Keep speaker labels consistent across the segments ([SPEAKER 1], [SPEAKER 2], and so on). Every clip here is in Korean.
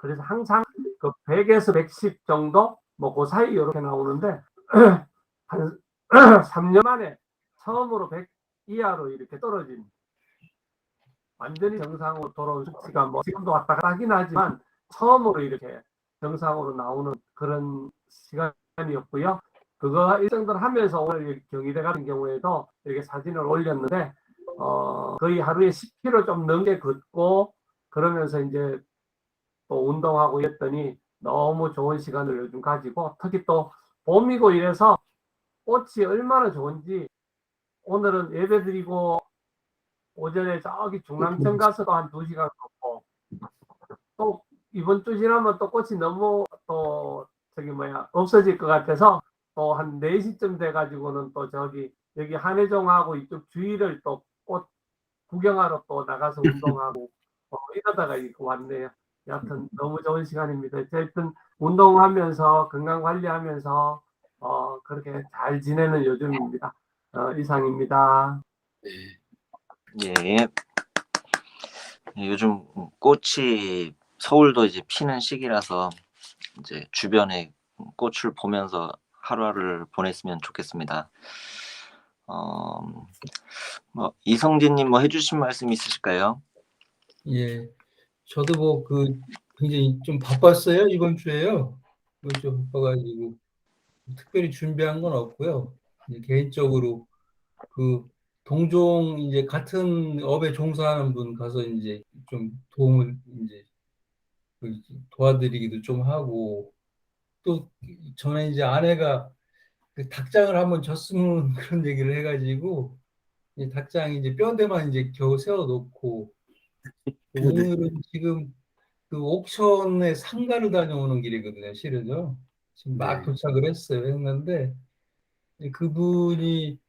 [SPEAKER 1] 그래서 항상 그 100에서 110 정도 뭐 그 사이 이렇게 나오는데 한 3년 만에 처음으로 100 이하로 이렇게 떨어진 완전히 정상으로 돌아온 수치가 뭐 지금도 왔다 갔다 하긴 하지만 처음으로 이렇게 정상으로 나오는 그런 시간이었고요. 그거 일정들 하면서 오늘 경희대 같은 경우에도 이렇게 사진을 올렸는데 거의 하루에 10km 좀 넘게 걷고 그러면서 이제 또 운동하고 이랬더니 너무 좋은 시간을 요즘 가지고 특히 또 봄이고 이래서 꽃이 얼마나 좋은지 오늘은 예배드리고 오전에 저기 중랑천 가서도 한 2시간 걷고 또 이번 주 지나면 또 꽃이 너무 또 저기 뭐야 없어질 것 같아서 또 한 4시쯤 돼가지고는 또 저기 여기 한혜종하고 이쪽 주위를 또 꽃 구경하러 또 나가서 운동하고 이러다가 이렇게 왔네요. 여하튼 너무 좋은 시간입니다. 하여튼 운동하면서 건강 관리하면서 그렇게 잘 지내는 요즘입니다. 이상입니다.
[SPEAKER 2] 예. 요즘 꽃이 서울도 이제 피는 시기라서 이제 주변에 꽃을 보면서 하루하루를 보냈으면 좋겠습니다. 뭐 이성진님 뭐 해주신 말씀 있으실까요?
[SPEAKER 3] 예, 저도 뭐 굉장히 좀 바빴어요 이번 주에요. 좀 바빠가지고 특별히 준비한 건 없고요. 개인적으로 그 동종 이제 같은 업에 종사하는 분 가서 이제 좀 도움을 이제 도와드리기도 좀 하고 또 전에 이제 아내가 그 닭장을 한번 졌으면 그런 얘기를 해가지고 이 닭장이 이제 뼈대만 이제 겨우 세워놓고 오늘은 지금 그 옥천에 상가를 다녀오는 길이거든요, 실은요. 지금 막 도착을 했는데 그분이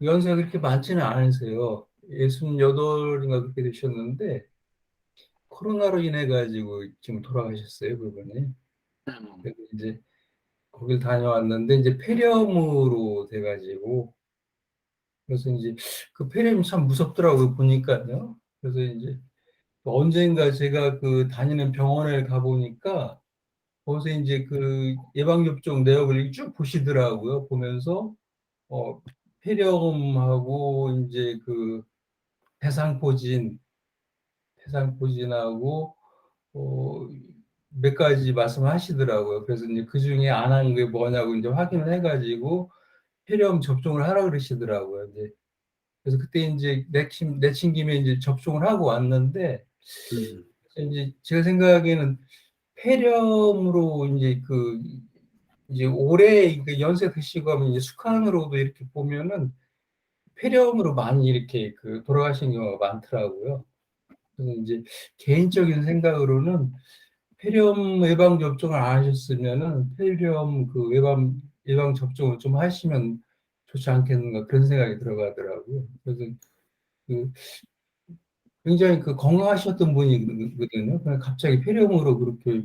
[SPEAKER 3] 연세가 그렇게 많지는 않으세요. 68인가 그렇게 되셨는데 코로나로 인해 가지고 지금 돌아가셨어요, 그분이. 그래서 이제 거길 다녀왔는데 이제 폐렴으로 돼가지고 그래서 이제 그 폐렴이 참 무섭더라고요, 보니까요. 그래서 이제 언젠가 제가 그 다니는 병원에 가보니까 거기서 이제 그 예방접종 내역을 쭉 보시더라고요. 보면서 폐렴하고 이제 그 대상포진하고 몇 가지 말씀하시더라고요. 그래서 이제 그 중에 안 한 게 뭐냐고 이제 확인을 해가지고 폐렴 접종을 하라 그러시더라고요. 이제 그래서 그때 이제 내친 김에 이제 접종을 하고 왔는데 이제 제가 생각에는 폐렴으로 이제 올해 연세 드시고 하면 이제 숙한으로도 이렇게 보면은 폐렴으로 많이 이렇게 돌아가신 경우가 많더라고요. 그래서 이제 개인적인 생각으로는 폐렴 예방 접종을 안 하셨으면은 폐렴 예방 접종을 좀 하시면 좋지 않겠는가 그런 생각이 들어가더라고요. 그래서 굉장히 건강하셨던 분이거든요. 그냥 갑자기 폐렴으로 그렇게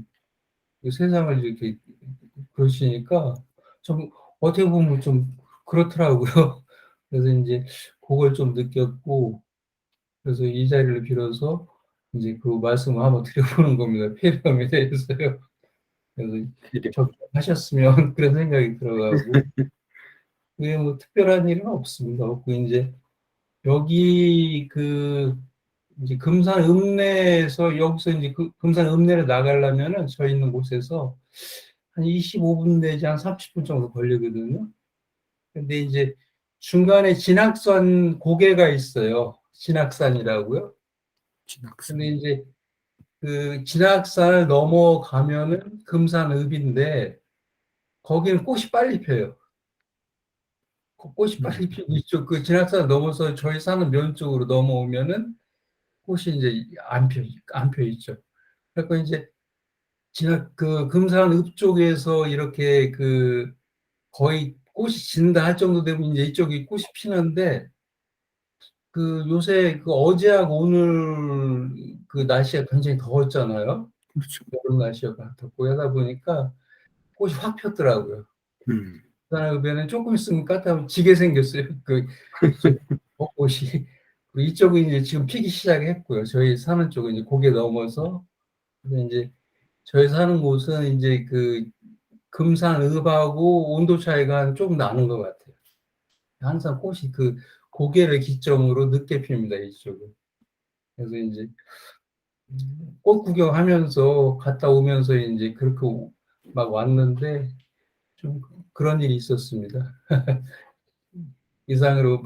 [SPEAKER 3] 세상을 이렇게 그러시니까 좀 어떻게 보면 좀 그렇더라고요. 그래서 이제 그걸 좀 느꼈고 그래서 이 자리를 빌어서 이제 그 말씀을 한번 드려보는 겁니다. 폐렴에 대해서요. 그래서 접종하셨으면 그런 생각이 들어가고 그게 뭐 특별한 일은 없습니다. 없고 이제 여기 이제 금산 읍내에서 여기서 이제 금산 읍내를 나가려면은 저 있는 곳에서 한 25분 내지 한 30분 정도 걸리거든요. 근데 이제 중간에 진학산 고개가 있어요. 진학산이라고요. 근데 이제 그 진학산을 넘어가면은 금산읍인데 거기는 꽃이 빨리 펴요. 꽃이 빨리 피고 이쪽 그 진학산 넘어서 저희 사는 면 쪽으로 넘어오면은 꽃이 이제 안 펴 있죠. 그래서 이제 금산읍 쪽에서 이렇게 거의 꽃이 진다 할 정도 되면 이제 이쪽이 꽃이 피는데 요새 어제하고 오늘 날씨가 굉장히 더웠잖아요. 그렇죠. 여름 날씨가 덥고 하다 보니까 꽃이 확 폈더라고요. 금산읍에는 조금 있으면 까딱 지게 생겼어요. 벚꽃이. 이쪽은 이제 지금 피기 시작했고요. 저희 사는 쪽은 이제 고개 넘어서 이제 저희 사는 곳은 이제 그 금산읍하고 온도 차이가 조금 나는 것 같아요. 항상 꽃이 그 고개를 기점으로 늦게 핍니다, 이쪽은. 그래서 이제 꽃 구경하면서 갔다 오면서 이제 그렇게 막 왔는데 좀 그런 일이 있었습니다. 이상으로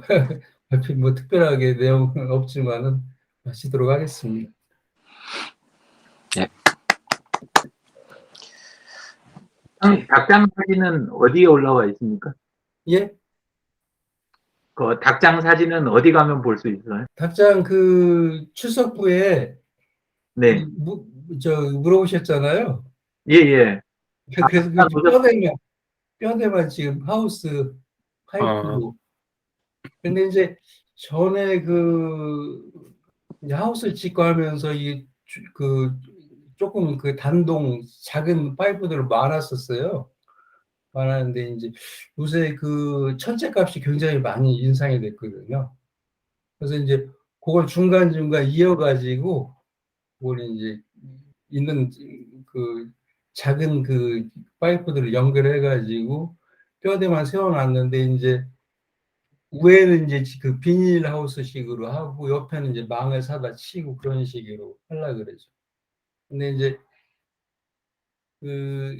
[SPEAKER 3] 뭐 특별하게 내용은 없지만은 마치도록 하겠습니다.
[SPEAKER 4] 닭장 사진은 어디에 올라와 있습니까?
[SPEAKER 3] 예?
[SPEAKER 4] 그 닭장 사진은 어디 가면 볼 수 있어요?
[SPEAKER 3] 닭장 그 출석부에
[SPEAKER 4] 네.
[SPEAKER 3] 물어보셨잖아요.
[SPEAKER 4] 예, 예.
[SPEAKER 3] 그래서 그
[SPEAKER 4] 닭장 보셨-
[SPEAKER 3] 뼈대만 지금 하우스
[SPEAKER 4] 아.
[SPEAKER 3] 파이프로. 근데 이제 전에 그 이제 하우스를 짓고 하면서 그 조금 그 단동 작은 파이프들 많았었어요. 많았는데 이제 요새 그 천재 값이 굉장히 많이 인상이 됐거든요. 그래서 이제 그걸 중간중간 이어가지고 그걸 이제 있는 그 작은 그 파이프들을 연결해가지고 뼈대만 세워놨는데 이제 위에는 이제 그 비닐 하우스식으로 하고 옆에는 이제 망을 사다 치고 그런 식으로 하려고 그러죠. 근데 이제 그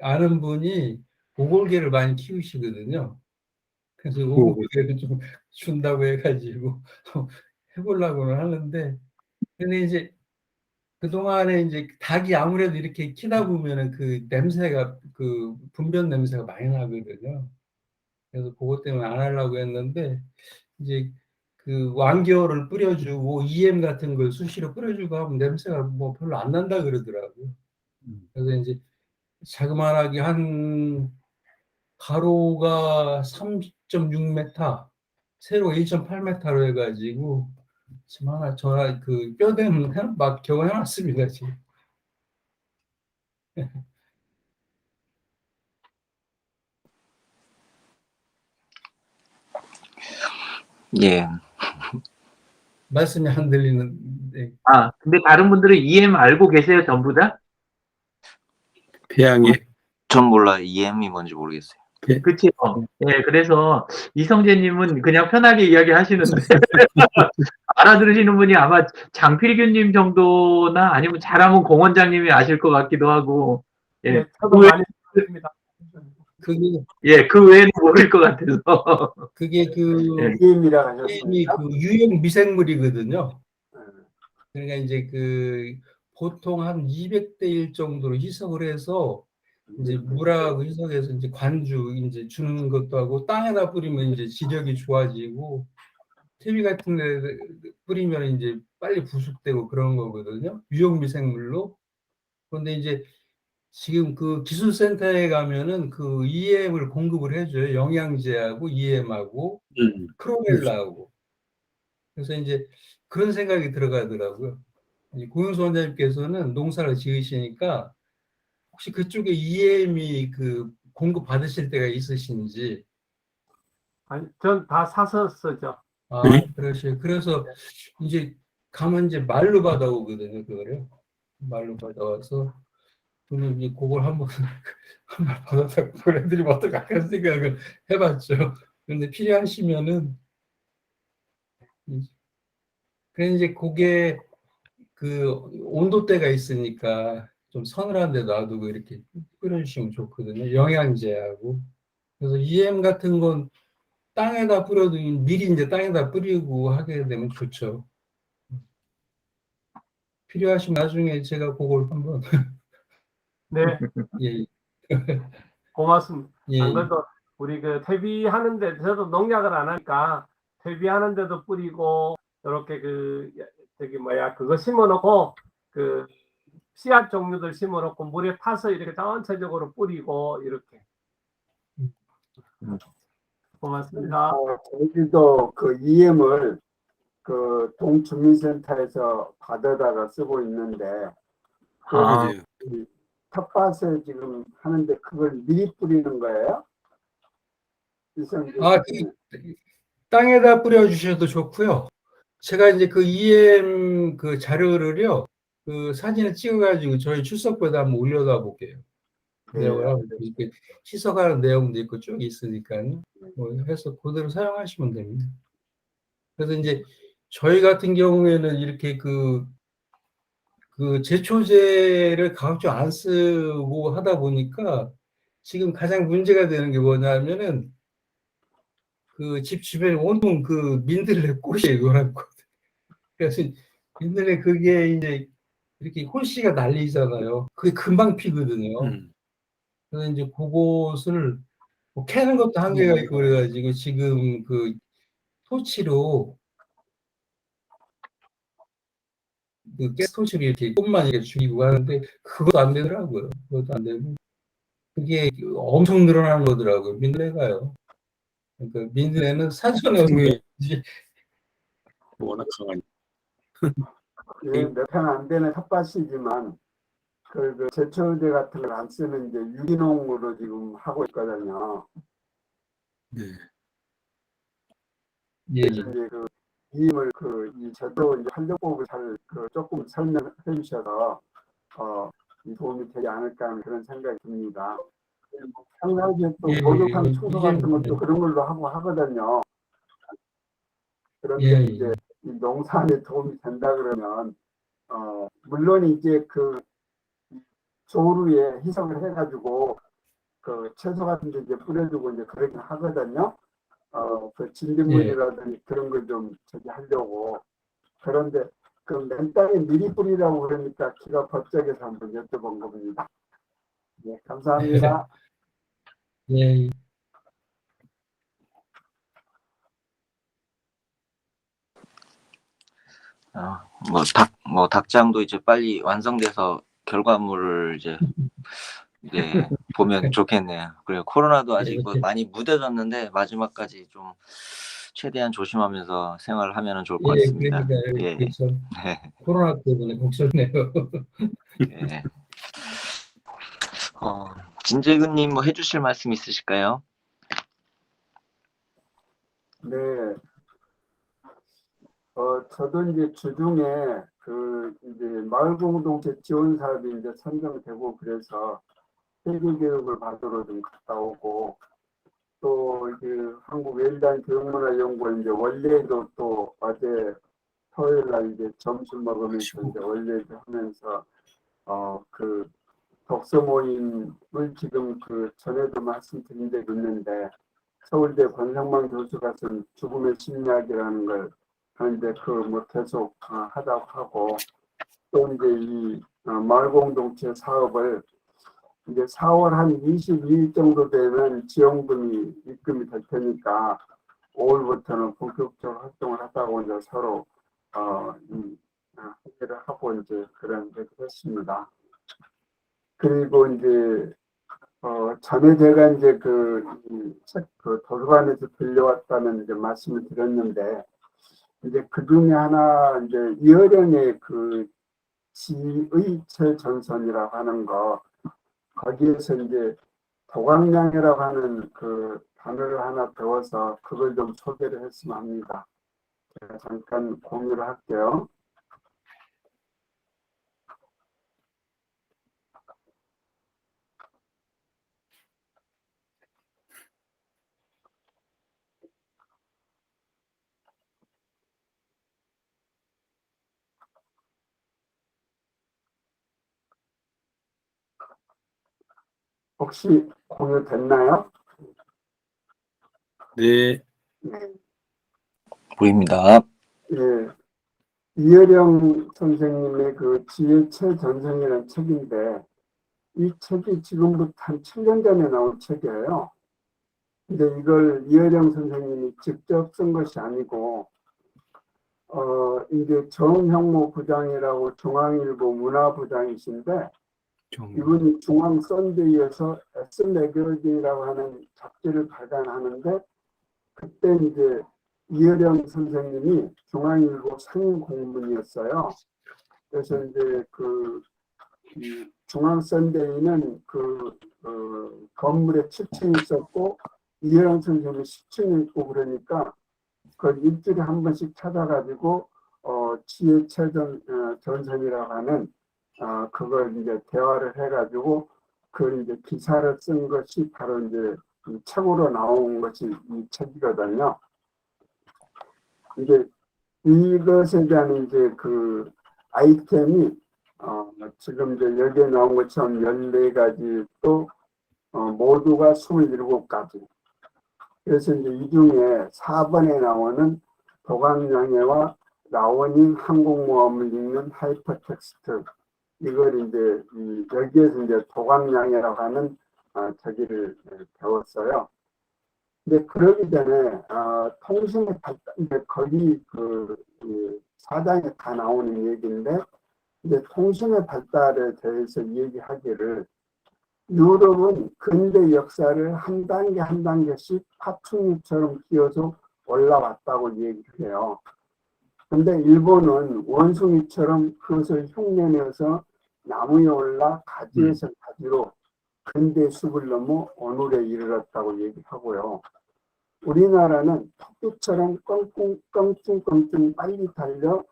[SPEAKER 3] 아는 분이 오골개를 많이 키우시거든요. 그래서 오골개를 좀 준다고 해가지고 해보려고는 하는데, 근데 이제 그동안에 이제 닭이 아무래도 이렇게 키다 보면은 그 냄새가 그 분변 냄새가 많이 나거든요. 그래서 그것 때문에 안 하려고 했는데 이제 그 완겨를 뿌려주고 EM 같은 걸 수시로 뿌려주고 하면 냄새가 뭐 별로 안 난다 그러더라고요. 그래서 이제 자그마하게 한 가로가 3.6m, 세로가 1.8m로 해가지고 지금 하나 전화 그 뼈대는 막 겨우 해놨습니다 지금.
[SPEAKER 2] 예.
[SPEAKER 3] 말씀이 안 들리는데.
[SPEAKER 4] 근데 다른 분들은 EM 알고 계세요, 전부 다?
[SPEAKER 5] 태양에
[SPEAKER 2] 전 몰라. EM이 뭔지 모르겠어요.
[SPEAKER 4] 그치요. 예, 그래서 이성재님은 그냥 편하게 이야기하시는데 알아들으시는 분이 아마 장필규님 정도나 아니면 잘하면 공 원장님이 아실 것 같기도 하고, 예,
[SPEAKER 1] 네, 저도 많이 들었습니다.
[SPEAKER 4] 그 외에는 모를 것 같아서.
[SPEAKER 3] 그게 그
[SPEAKER 1] EM이라고
[SPEAKER 3] EM이 그 유용 미생물이거든요. 그러니까 이제 그 보통 한 200대 1 정도로 희석을 해서 이제 물하고 희석해서 이제 관주 이제 주는 것도 하고 땅에다 뿌리면 이제 지력이 좋아지고 TV 같은 데 뿌리면 이제 빨리 부숙되고 그런 거거든요. 유용 미생물로. 그런데 이제 지금 그 기술센터에 가면은 그 EM을 공급을 해줘요. 영양제하고 EM하고 크로멜라하고. 그래서 이제 그런 생각이 들어가더라고요. 고윤수 원장님께서는 농사를 지으시니까 혹시 그쪽에 EM이 그 공급 받으실 때가 있으신지.
[SPEAKER 1] 아니, 전 다 사서 쓰죠.
[SPEAKER 3] 그러시요. 그래서 이제 가면 이제 말로 받아오거든요, 그거를. 말로 받아와서 저는 이제 그걸 한번 받아서 보내드리면 어떨까 하는 생각을 해봤죠. 그런데 필요하시면은 그래 이제 그게 그 온도대가 있으니까 좀 서늘한 데 놔두고 이렇게 뿌려주시면 좋거든요. 영양제하고. 그래서 EM 같은 건 땅에다 뿌려도 미리 이제 땅에다 뿌리고 하게 되면 좋죠. 필요하시면 나중에 제가 그걸 한번.
[SPEAKER 1] 네.
[SPEAKER 3] 예.
[SPEAKER 1] 고맙습니다.
[SPEAKER 3] 예.
[SPEAKER 1] 안 그래도 우리 그 퇴비하는데 저도 농약을 안 하니까 퇴비하는데도 뿌리고 이렇게 그 저기 뭐야 그거 심어놓고 그 씨앗 종류들 심어놓고 물에 타서 이렇게 전체적으로 뿌리고 이렇게. 고맙습니다.
[SPEAKER 6] 저희도 그 EM을 그 동주민센터에서 받아다가 쓰고 있는데 그 텃밭을 지금 하는데 그걸 미리 뿌리는 거예요?
[SPEAKER 3] 땅에다 뿌려주셔도 좋고요. 제가 이제 그 EM 그 자료를요, 그 사진을 찍어가지고 저희 출석부에다 한번 올려다 볼게요.
[SPEAKER 6] 네.
[SPEAKER 3] 내용을 하고 이렇게 시석하는 내용도 있고 쭉 있으니까요. 뭐 해서 그대로 사용하시면 됩니다. 그래서 이제 저희 같은 경우에는 이렇게 그 제초제를 가급적 안 쓰고 하다 보니까 지금 가장 문제가 되는 게 뭐냐면은 그 집 주변에 온통 그 민들레 꽃이에요, 노란 꽃. 그래서 민들레 그게 이제 이렇게 홀씨가 날리잖아요. 그게 금방 피거든요. 그래서 이제 그것을 뭐 캐는 것도 한계가 있고 그래가지고 지금 그 토치로 그 가스토치로 이렇게 꽃만 이렇게 죽이고 하는데 그것도 안 되더라고요. 그것도 안 되고 그게 엄청 늘어나는 거더라고요. 민들레가요. 그러니까 민들레는 사전에
[SPEAKER 5] 워낙 강한.
[SPEAKER 6] 예, 몇 편 안 되는 텃밭이지만 그 제초제 같은 걸 안 쓰는 이제 유기농으로 지금 하고 있거든요.
[SPEAKER 5] 네.
[SPEAKER 3] 예,
[SPEAKER 6] 그래서 이제 그 이임을 이 제도 이제 활용법을 잘 조금 설명해 주셔서 이 도움이 되지 않을까 하는 그런 생각이 듭니다. 평상시에 또
[SPEAKER 3] 예,
[SPEAKER 6] 목욕탕
[SPEAKER 3] 예,
[SPEAKER 6] 청소
[SPEAKER 3] 이제-
[SPEAKER 6] 같은 것도 그런 걸로 하고 하거든요. 그런데
[SPEAKER 3] 예,
[SPEAKER 6] 이제 이 농사에 도움이 된다 그러면 물론 이제 그 조루에 희석을 해가지고 그 채소 같은 데 이제 뿌려주고 이제 그렇게 하거든요. 그 진딧물이라든지 그런 걸 좀 저기 하려고. 그런데 그 맨땅에 미리 뿌리라고 그러니까 기가 번쩍해서 한번 여쭤본 겁니다. 네, 감사합니다.
[SPEAKER 3] 예,
[SPEAKER 2] 뭐 닭장도 이제 빨리 완성돼서 결과물을 이제 보면 좋겠네요. 그리고 코로나도 아직 뭐 많이 무뎌졌는데 마지막까지 좀 최대한 조심하면서 생활을 하면 좋을 것
[SPEAKER 3] 예,
[SPEAKER 2] 같습니다.
[SPEAKER 3] 그러니까
[SPEAKER 2] 예.
[SPEAKER 3] 그렇죠.
[SPEAKER 2] 네.
[SPEAKER 3] 코로나 때문에 걱정돼요.
[SPEAKER 2] 예. 진재근님 뭐 해주실 말씀 있으실까요?
[SPEAKER 6] 네. 저도 이제 주중에 이제 마을 공동체 지원 사업이 이제 선정되고 그래서 세계 교육을 받으러 좀 갔다 오고 또 그 한국 웰단 교육문화연구원 이제 원래도 또 어제 토요일 날 이제 점심 먹으면서 이제 원래도 하면서 그 독서 모임을 지금 그 전에도 말씀드린 적이 있는데 서울대 권성만 교수가 쓴 죽음의 심리학이라는 걸 하는데 뭐 계속 하다고 하고 또 이제 이 마을 공동체 사업을 이제 4월 한 22일 정도 되면 지원금이 입금이 될 테니까 5월부터는 본격적으로 활동을 하다고 이제 서로 회의를 하고 이제 그런 얘기를 했습니다. 그리고 이제 전에 제가 이제 책 도서관에서 빌려왔다는 이제 말씀을 드렸는데 이제 그 중에 하나 이제 이어령의 지의 최전선이라고 하는 거 거기에서 이제 도광량이라고 하는 그 단어를 하나 배워서 그걸 좀 소개를 했으면 합니다. 제가 잠깐 공유를 할게요. 혹시 공유됐나요?
[SPEAKER 5] 네.
[SPEAKER 2] 보입니다.
[SPEAKER 6] 예. 이어령 선생님의 그 지혜 최전선이라는 책인데 이 책이 지금부터 한 7년 전에 나온 책이에요. 근데 이걸 이어령 선생님이 직접 쓴 것이 아니고 이제 정형모 부장이라고 중앙일보 문화부장이신데 이분이 중앙 썬데이에서 S 매거진이라고 하는 잡지를 발간하는데 그때 이제 이어령 선생님이 중앙일보 상임 공문이었어요. 그래서 이제 이 중앙 썬데이는 건물에 7층이 있었고 이어령 선생님이 10층에 있고 그러니까 그 일주일에 한 번씩 찾아가지고 지혜 최전선이라고 하는 그걸 이제 대화를 해가지고 그걸 이제 기사를 쓴 것이 바로 이제 이 책으로 나온 것이 이 책이거든요. 이제 이것에 대한 이제 그 아이템이 지금 이제 여기에 나온 것처럼 14가지 또 모두가 27가지. 그래서 이제 이 중에 4번에 나오는 도감양해와 라워닝 항공모함을 읽는 하이퍼텍스트. 이걸 이제 여기에서 이제 도감양해라고 하는 저기를 배웠어요. 근데 그러기 전에 통신의 발달, 이제 거기 이 사장에 다 나오는 얘기인데 이제 통신의 발달에 대해서 얘기하기를 유럽은 근대 역사를 한 단계 한 단계씩 파충류처럼 끼어서 올라왔다고 얘기를 해요. 근데 일본은 원숭이처럼 그것을 흉내내서 나무에 올라 가지에서 가지로 근대 숲을 넘어 오늘에 이르렀다고 얘기하고요. 우리나라는 토끼처럼 껑충껑충 빨리 달려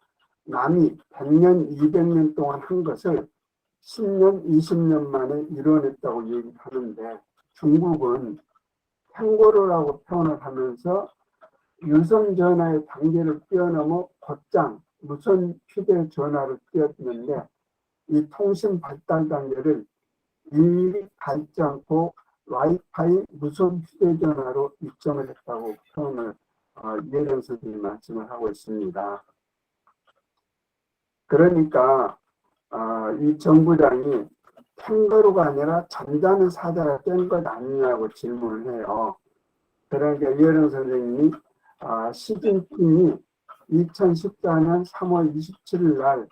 [SPEAKER 6] 남이 100년, 200년 동안 한 것을 10년, 20년 만에 이뤄냈다고 얘기하는데 중국은 캥거루라고 표현을 하면서 유선전화의 단계를 뛰어넘어 곧장 무선 휴대전화를 뛰었는데 이 통신 발달 단계를 일일이 밟지 않고 와이파이 무선 휴대전화로 입점을 했다고 표현을 이혜령 선생님이 말씀을 하고 있습니다. 그러니까 이 정부장이 캥거루가 아니라 잠자는 사자가 깬 것 아니냐고 질문을 해요. 그러니까 이혜령 선생님이 시진핑이 2014년 3월 27일 날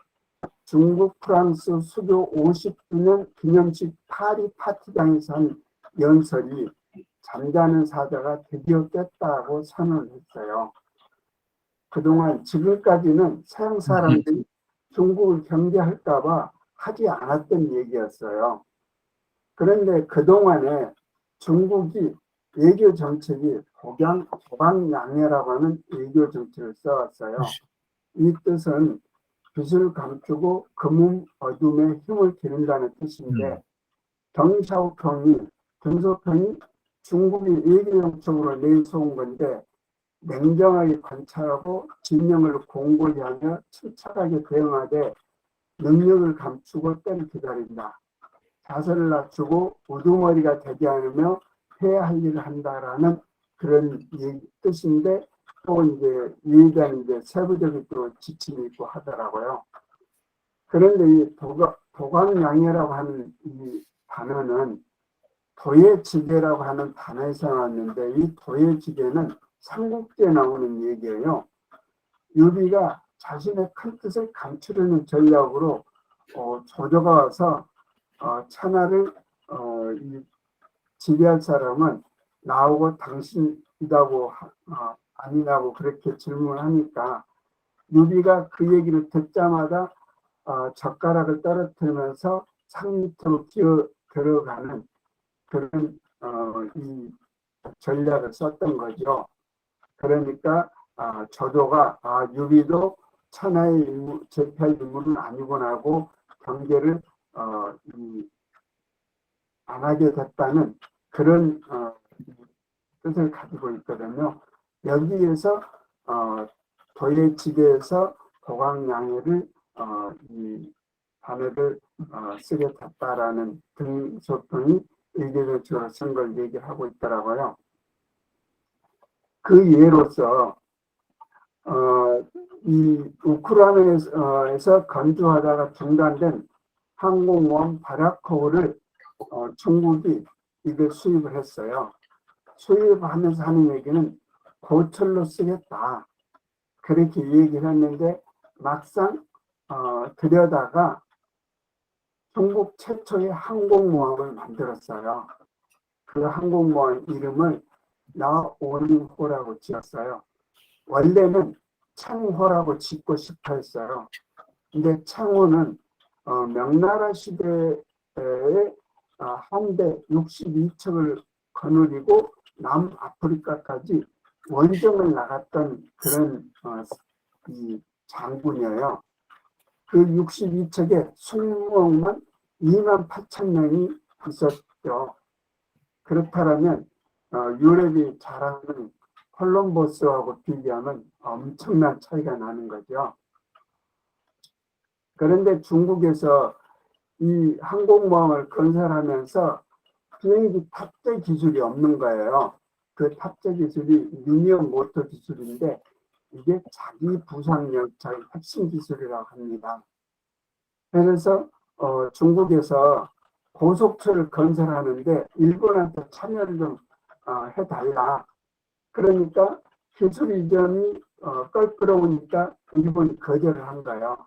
[SPEAKER 6] 중국 프랑스 수교 50주년 기념식 파리 파티장에서 한 연설이 잠자는 사자가 드디어 깼다고 선언을 했어요. 그동안 지금까지는 서양 사람들이 중국을 경계할까 봐 하지 않았던 얘기였어요. 그런데 그동안에 중국이 외교 정책이 도강양해라고 하는 외교 정책을 써왔어요. 이 뜻은 빛을 감추고 금은 어둠에 힘을 기른다는 뜻인데 덩샤오평이 중국이 외교 정책으로 내세운 건데 냉정하게 관찰하고 진영을 공고히 하며 침착하게 대응하되 능력을 감추고 때를 기다린다. 자세를 낮추고 우두머리가 되지 않으며 해야 할 일을 한다라는 그런 뜻인데 또 이제 이에 대한 이제 세부적인 또 지침이 있고 하더라고요. 그런데 이 도강양해라고 하는 이 단어는 도예지계라고 하는 단어에서 나왔는데 이 도예지계는 삼국지에 나오는 얘기예요. 유비가 자신의 큰 뜻을 감추려는 전략으로 조조가 와서 천하를 지배할 사람은 나오고 당신이라고 아니냐고 그렇게 질문을 하니까 유비가 그 얘기를 듣자마자 젓가락을 떨어뜨리면서 상 밑으로 기어 들어가는 그런 이 전략을 썼던 거죠. 그러니까 조조가 유비도 천하의 제패할 인물은 아니구나 하고 경계를 안 하게 됐다는 그런 뜻을 가지고 있거든요. 여기에서 도예지계에서 도강양해를 이 단어를 쓰게 됐다라는 등소평이 외교정책으로 쓴 걸 얘기하고 있더라고요. 그 예로서 이 우크라이나에서 건조하다가 중단된 항공모함 바라코브를 중국이 이걸 수입을 했어요. 수입하면서 하는 얘기는 고철로 쓰겠다. 그렇게 얘기를 했는데 막상 들여다가 중국 최초의 항공모함을 만들었어요. 그 항공모함 이름을 라오닝호라고 지었어요. 원래는 창호라고 짓고 싶어 했어요. 근데 창호는 명나라 시대에 한대 62척을 거느리고 남아프리카까지 원정을 나갔던 그런 이 장군이에요. 그 62척에 승무원만 2만 8천 명이 있었죠. 그렇다면 유럽이 잘하는 콜럼버스하고 비교하면 엄청난 차이가 나는 거죠. 그런데 중국에서 이 항공모함을 건설하면서 비행기 탑재 기술이 없는 거예요. 그 탑재 기술이 미니엄 모터 기술인데 이게 자기 부상 열차의 핵심 기술이라고 합니다. 그래서 중국에서 고속철을 건설하는데 일본한테 참여를 좀 해달라. 그러니까 기술 이전이 껄끄러우니까 일본이 거절을 한 거예요.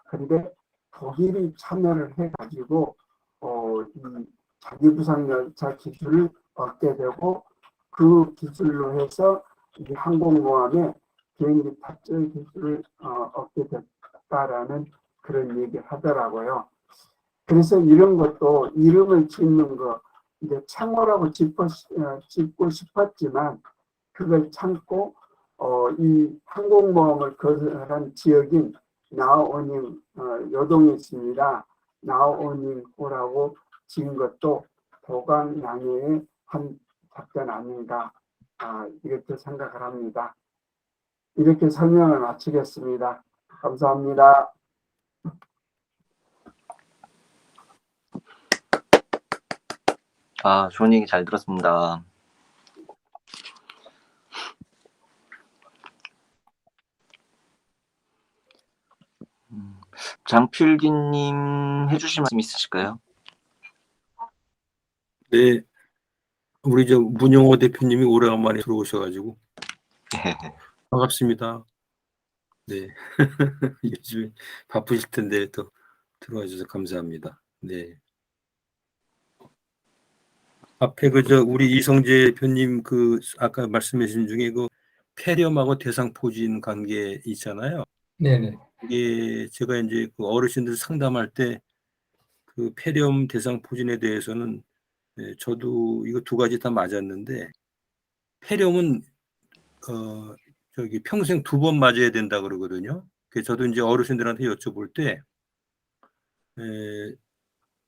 [SPEAKER 6] 근데 독일이 참여를 해가지고 이 자기부상열차 기술을 얻게 되고 그 기술로 해서 이 항공모함의 비행기 탑재 기술을 얻게 됐다라는 그런 얘기를 하더라고요. 그래서 이런 것도 이름을 짓는 거 이제 창호라고 짓고 싶었지만 그걸 참고 이 항공모함을 건설한 지역인 나오닝 요동에 있습니다. 나오닝호라고 지은 것도 도강양해의 한 작전 아닌가 이렇게 생각을 합니다. 이렇게 설명을 마치겠습니다. 감사합니다.
[SPEAKER 2] 좋은 얘기 잘 들었습니다. 장필기님 해주실 말씀 있으실까요?
[SPEAKER 5] 네, 우리 저 문영호 대표님이 오래간만에 들어오셔가지고 반갑습니다. 네, 요즘 바쁘실 텐데 또 들어와 주셔서 감사합니다. 네. 앞에 우리 이성재 대표님 아까 말씀하신 중에 폐렴하고 대상포진 관계 있잖아요.
[SPEAKER 3] 네네.
[SPEAKER 5] 이게 제가 이제 어르신들 상담할 때 그 폐렴 대상포진에 대해서는 저도 이거 두 가지 다 맞았는데 폐렴은 평생 2번 맞아야 된다 그러거든요. 그래서 저도 이제 어르신들한테 여쭤볼 때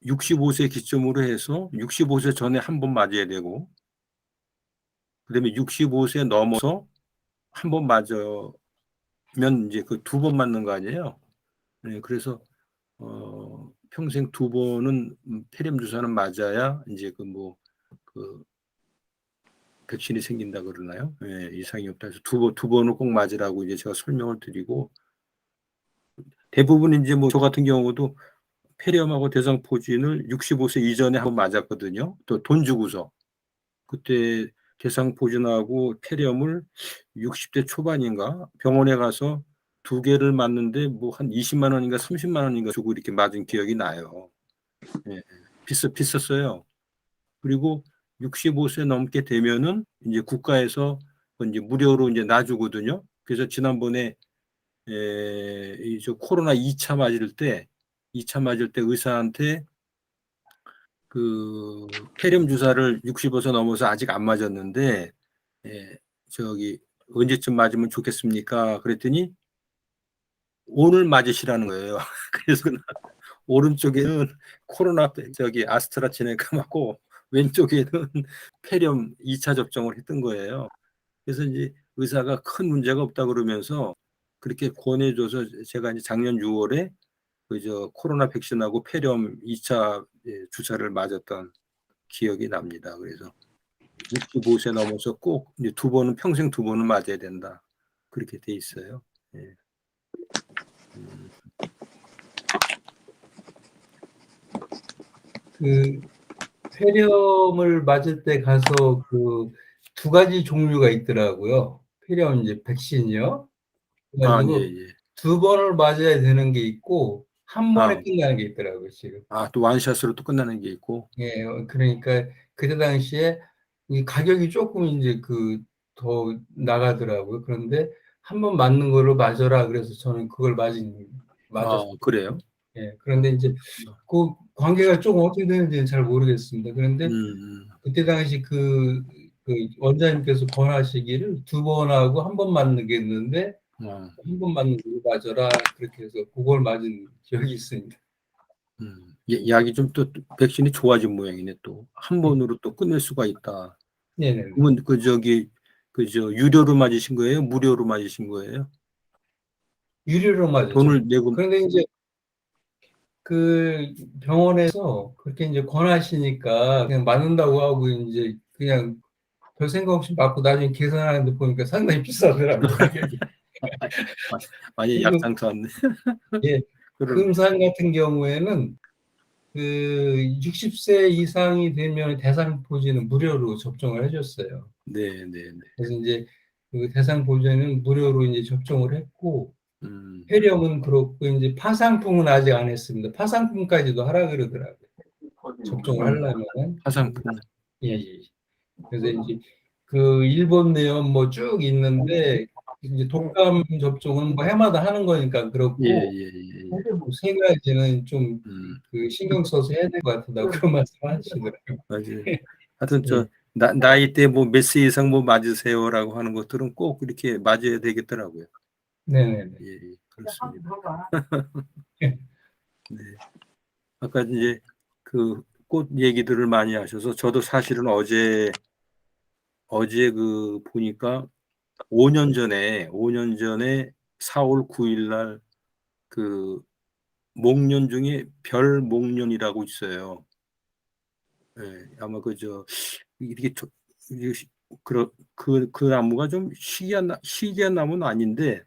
[SPEAKER 5] 65세 기점으로 해서 65세 전에 1번 맞아야 되고 그다음에 65세 넘어서 1번 맞으면 이제 그 2번 맞는 거 아니에요. 네, 그래서 평생 2번은 폐렴 주사는 맞아야 이제 백신이 생긴다 그러나요? 네, 이상이 없다 해서 두 번을 꼭 맞으라고 이제 제가 설명을 드리고 대부분 이제 저 같은 경우도 폐렴하고 대상포진을 65세 이전에 한번 맞았거든요. 또 돈 주고서 그때 대상포진하고 폐렴을 60대 초반인가 병원에 가서 2개를 맞는데 한 20만 원인가 30만 원인가 주고 이렇게 맞은 기억이 나요. 예, 비쌌어요. 그리고 65세 넘게 되면은 이제 국가에서 이제 무료로 이제 놔주거든요. 그래서 지난번에 코로나 2차 맞을 때 의사한테 폐렴 주사를 65세 넘어서 아직 안 맞았는데 언제쯤 맞으면 좋겠습니까? 그랬더니 오늘 맞으시라는 거예요. 그래서 오른쪽에는 코로나 아스트라제네카 맞고 왼쪽에는 폐렴 2차 접종을 했던 거예요. 그래서 이제 의사가 큰 문제가 없다 그러면서 그렇게 권해줘서 제가 이제 작년 6월에 코로나 백신하고 폐렴 2차 주사를 맞았던 기억이 납니다. 그래서 65세 넘어서 꼭 이제 평생 2번은 맞아야 된다. 그렇게 돼 있어요. 예.
[SPEAKER 3] 폐렴을 맞을 때 가서 2가지 종류가 있더라고요. 폐렴 이제 백신이요. 그래가지고
[SPEAKER 5] 예.
[SPEAKER 3] 2번을 맞아야 되는 게 있고 한 번에 끝나는 게 있더라고요, 지금.
[SPEAKER 5] 또 완샷으로 또 끝나는 게 있고.
[SPEAKER 3] 예, 그러니까 그때 당시에 이 가격이 조금 이제 더 나가더라고요. 그런데 한 번 맞는 걸로 맞아라. 그래서 저는 그걸 맞았어요.
[SPEAKER 5] 그래요?
[SPEAKER 3] 예, 그런데 이제 그 관계가 조금 어떻게 되는지는 잘 모르겠습니다. 그런데 그때 당시 원장님께서 권하시기를 2번 하고 1번 맞는 게 있는데 한 번 맞는 거 맞아라 그렇게 해서 그걸 맞은 기억이 있습니다.
[SPEAKER 5] 약이 좀 또 백신이 좋아진 모양이네. 또 한 번으로 또 끝낼 수가 있다.
[SPEAKER 3] 네네.
[SPEAKER 5] 그러면 유료로 맞으신 거예요? 무료로 맞으신 거예요?
[SPEAKER 3] 유료로 맞았죠.
[SPEAKER 5] 돈을 내고.
[SPEAKER 3] 그런데 이제 그 병원에서 그렇게 이제 권하시니까 그냥 맞는다고 하고 이제 그냥 별 생각 없이 맞고 나중에 계산하는데 보니까 상당히 비싸더라고요. 가격이.
[SPEAKER 5] 많이
[SPEAKER 3] 그리고
[SPEAKER 5] 약상 터왔네.
[SPEAKER 3] 예,
[SPEAKER 5] 그러네.
[SPEAKER 3] 금산 같은 경우에는 그 60세 이상이 되면 대상포진은 무료로 접종을 해줬어요.
[SPEAKER 5] 네, 네, 네.
[SPEAKER 3] 그래서 이제 그 대상포진은 무료로 이제 접종을 했고
[SPEAKER 5] 음,
[SPEAKER 3] 폐렴은 그렇고 이제 파상풍은 아직 안 했습니다. 파상풍까지도 하라 그러더라고요. 접종을 하려면은
[SPEAKER 5] 화상풍.
[SPEAKER 3] 예, 예. 그래서 이제 그 일본 내용 뭐 쭉 있는데 이제 독감 접종은 뭐 해마다 하는 거니까
[SPEAKER 5] 예,
[SPEAKER 3] 그렇고
[SPEAKER 5] 예, 예.
[SPEAKER 3] 세 가지는 좀
[SPEAKER 5] 음,
[SPEAKER 3] 그 신경 써서 해야 될 것 같다고 그런 말씀 하시더라고요.
[SPEAKER 5] 맞아요. 하여튼
[SPEAKER 3] 예.
[SPEAKER 5] 나이 때 뭐 몇 세 이상 뭐 맞으세요라고 하는 것들은 꼭 이렇게 맞아야 되겠더라고요.
[SPEAKER 3] 네네네.
[SPEAKER 5] 예, 예, 그렇습니다.
[SPEAKER 3] 예.
[SPEAKER 5] 네. 아까 이제 그 꽃 얘기들을 많이 하셔서 저도 사실은 어제 그 보니까 5년 전에 4월 9일 날 그 목련 중에 별 목련이라고 있어요. 예, 아마 이게 이게 그 나무가 좀 희귀한 나무는 아닌데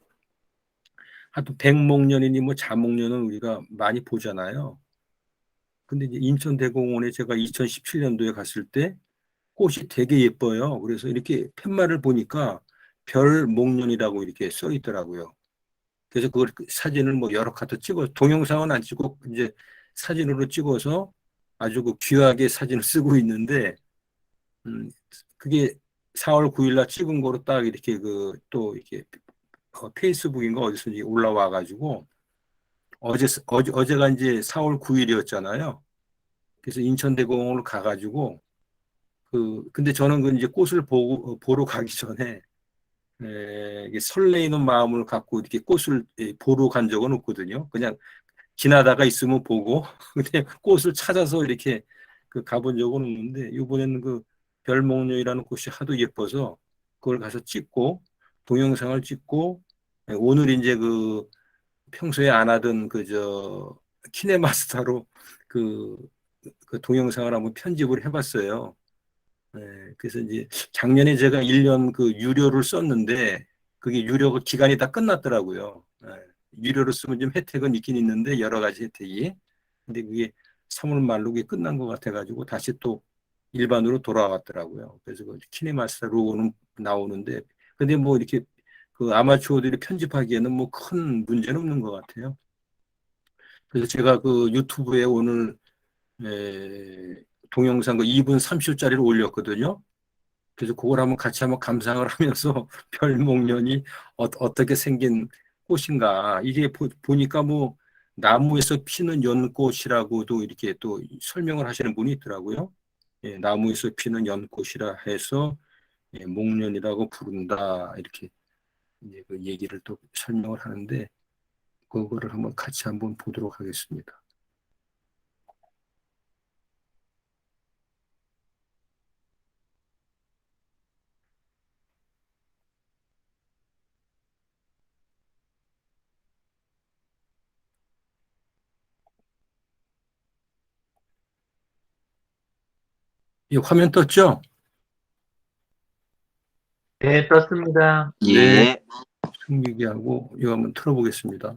[SPEAKER 5] 하여튼 백목련이니 뭐 자목련은 우리가 많이 보잖아요. 근데 이제 인천대공원에 제가 2017년도에 갔을 때 꽃이 되게 예뻐요. 그래서 이렇게 팻말을 보니까 별목련이라고 이렇게 써 있더라고요. 그래서 그걸 사진을 뭐 여러 카드 찍어 동영상은 안 찍고 이제 사진으로 찍어서 아주 그 귀하게 사진을 쓰고 있는데 그게 4월 9일 날 찍은 거로 딱 이렇게 또 이렇게 페이스북인가 어디서 이제 올라와 가지고 어제가 이제 4월 9일이었잖아요. 그래서 인천대공원을 가가지고 근데 저는 이제 꽃을 보러 가기 전에 이게 설레이는 마음을 갖고 이렇게 꽃을 보러 간 적은 없거든요. 그냥 지나다가 있으면 보고 근데 꽃을 찾아서 이렇게 가본 적은 없는데 이번에는 그 별목련이라는 꽃이 하도 예뻐서 그걸 가서 찍고 동영상을 찍고 오늘 이제 평소에 안 하던 키네마스터로 그, 그 동영상을 한번 편집을 해봤어요. 그래서 이제 작년에 제가 1년 유료를 썼는데 그게 유료가 기간이 다 끝났더라고요. 유료로 쓰면 좀 혜택은 있긴 있는데 여러 가지 혜택이. 근데 그게 3월 말로 그게 끝난 것 같아가지고 다시 또 일반으로 돌아왔더라고요. 그래서 키네마스터 로고는 나오는데 근데 뭐 이렇게 아마추어들이 편집하기에는 뭐 큰 문제는 없는 것 같아요. 그래서 제가 유튜브에 오늘 동영상 2분 30초짜리를 올렸거든요. 그래서 그걸 한번 감상을 하면서 별목련이 어떻게 생긴 꽃인가. 이게 보니까 뭐 나무에서 피는 연꽃이라고도 이렇게 또 설명을 하시는 분이 있더라고요. 예, 나무에서 피는 연꽃이라 해서 목련이라고 부른다. 이렇게 이제 그 얘기를 또 설명을 하는데 그거를 같이 한번 보도록 하겠습니다. 이 화면 떴죠?
[SPEAKER 4] 네, 떴습니다.
[SPEAKER 5] 네.
[SPEAKER 2] 예.
[SPEAKER 5] 숨기기하고 이거 한번 틀어보겠습니다.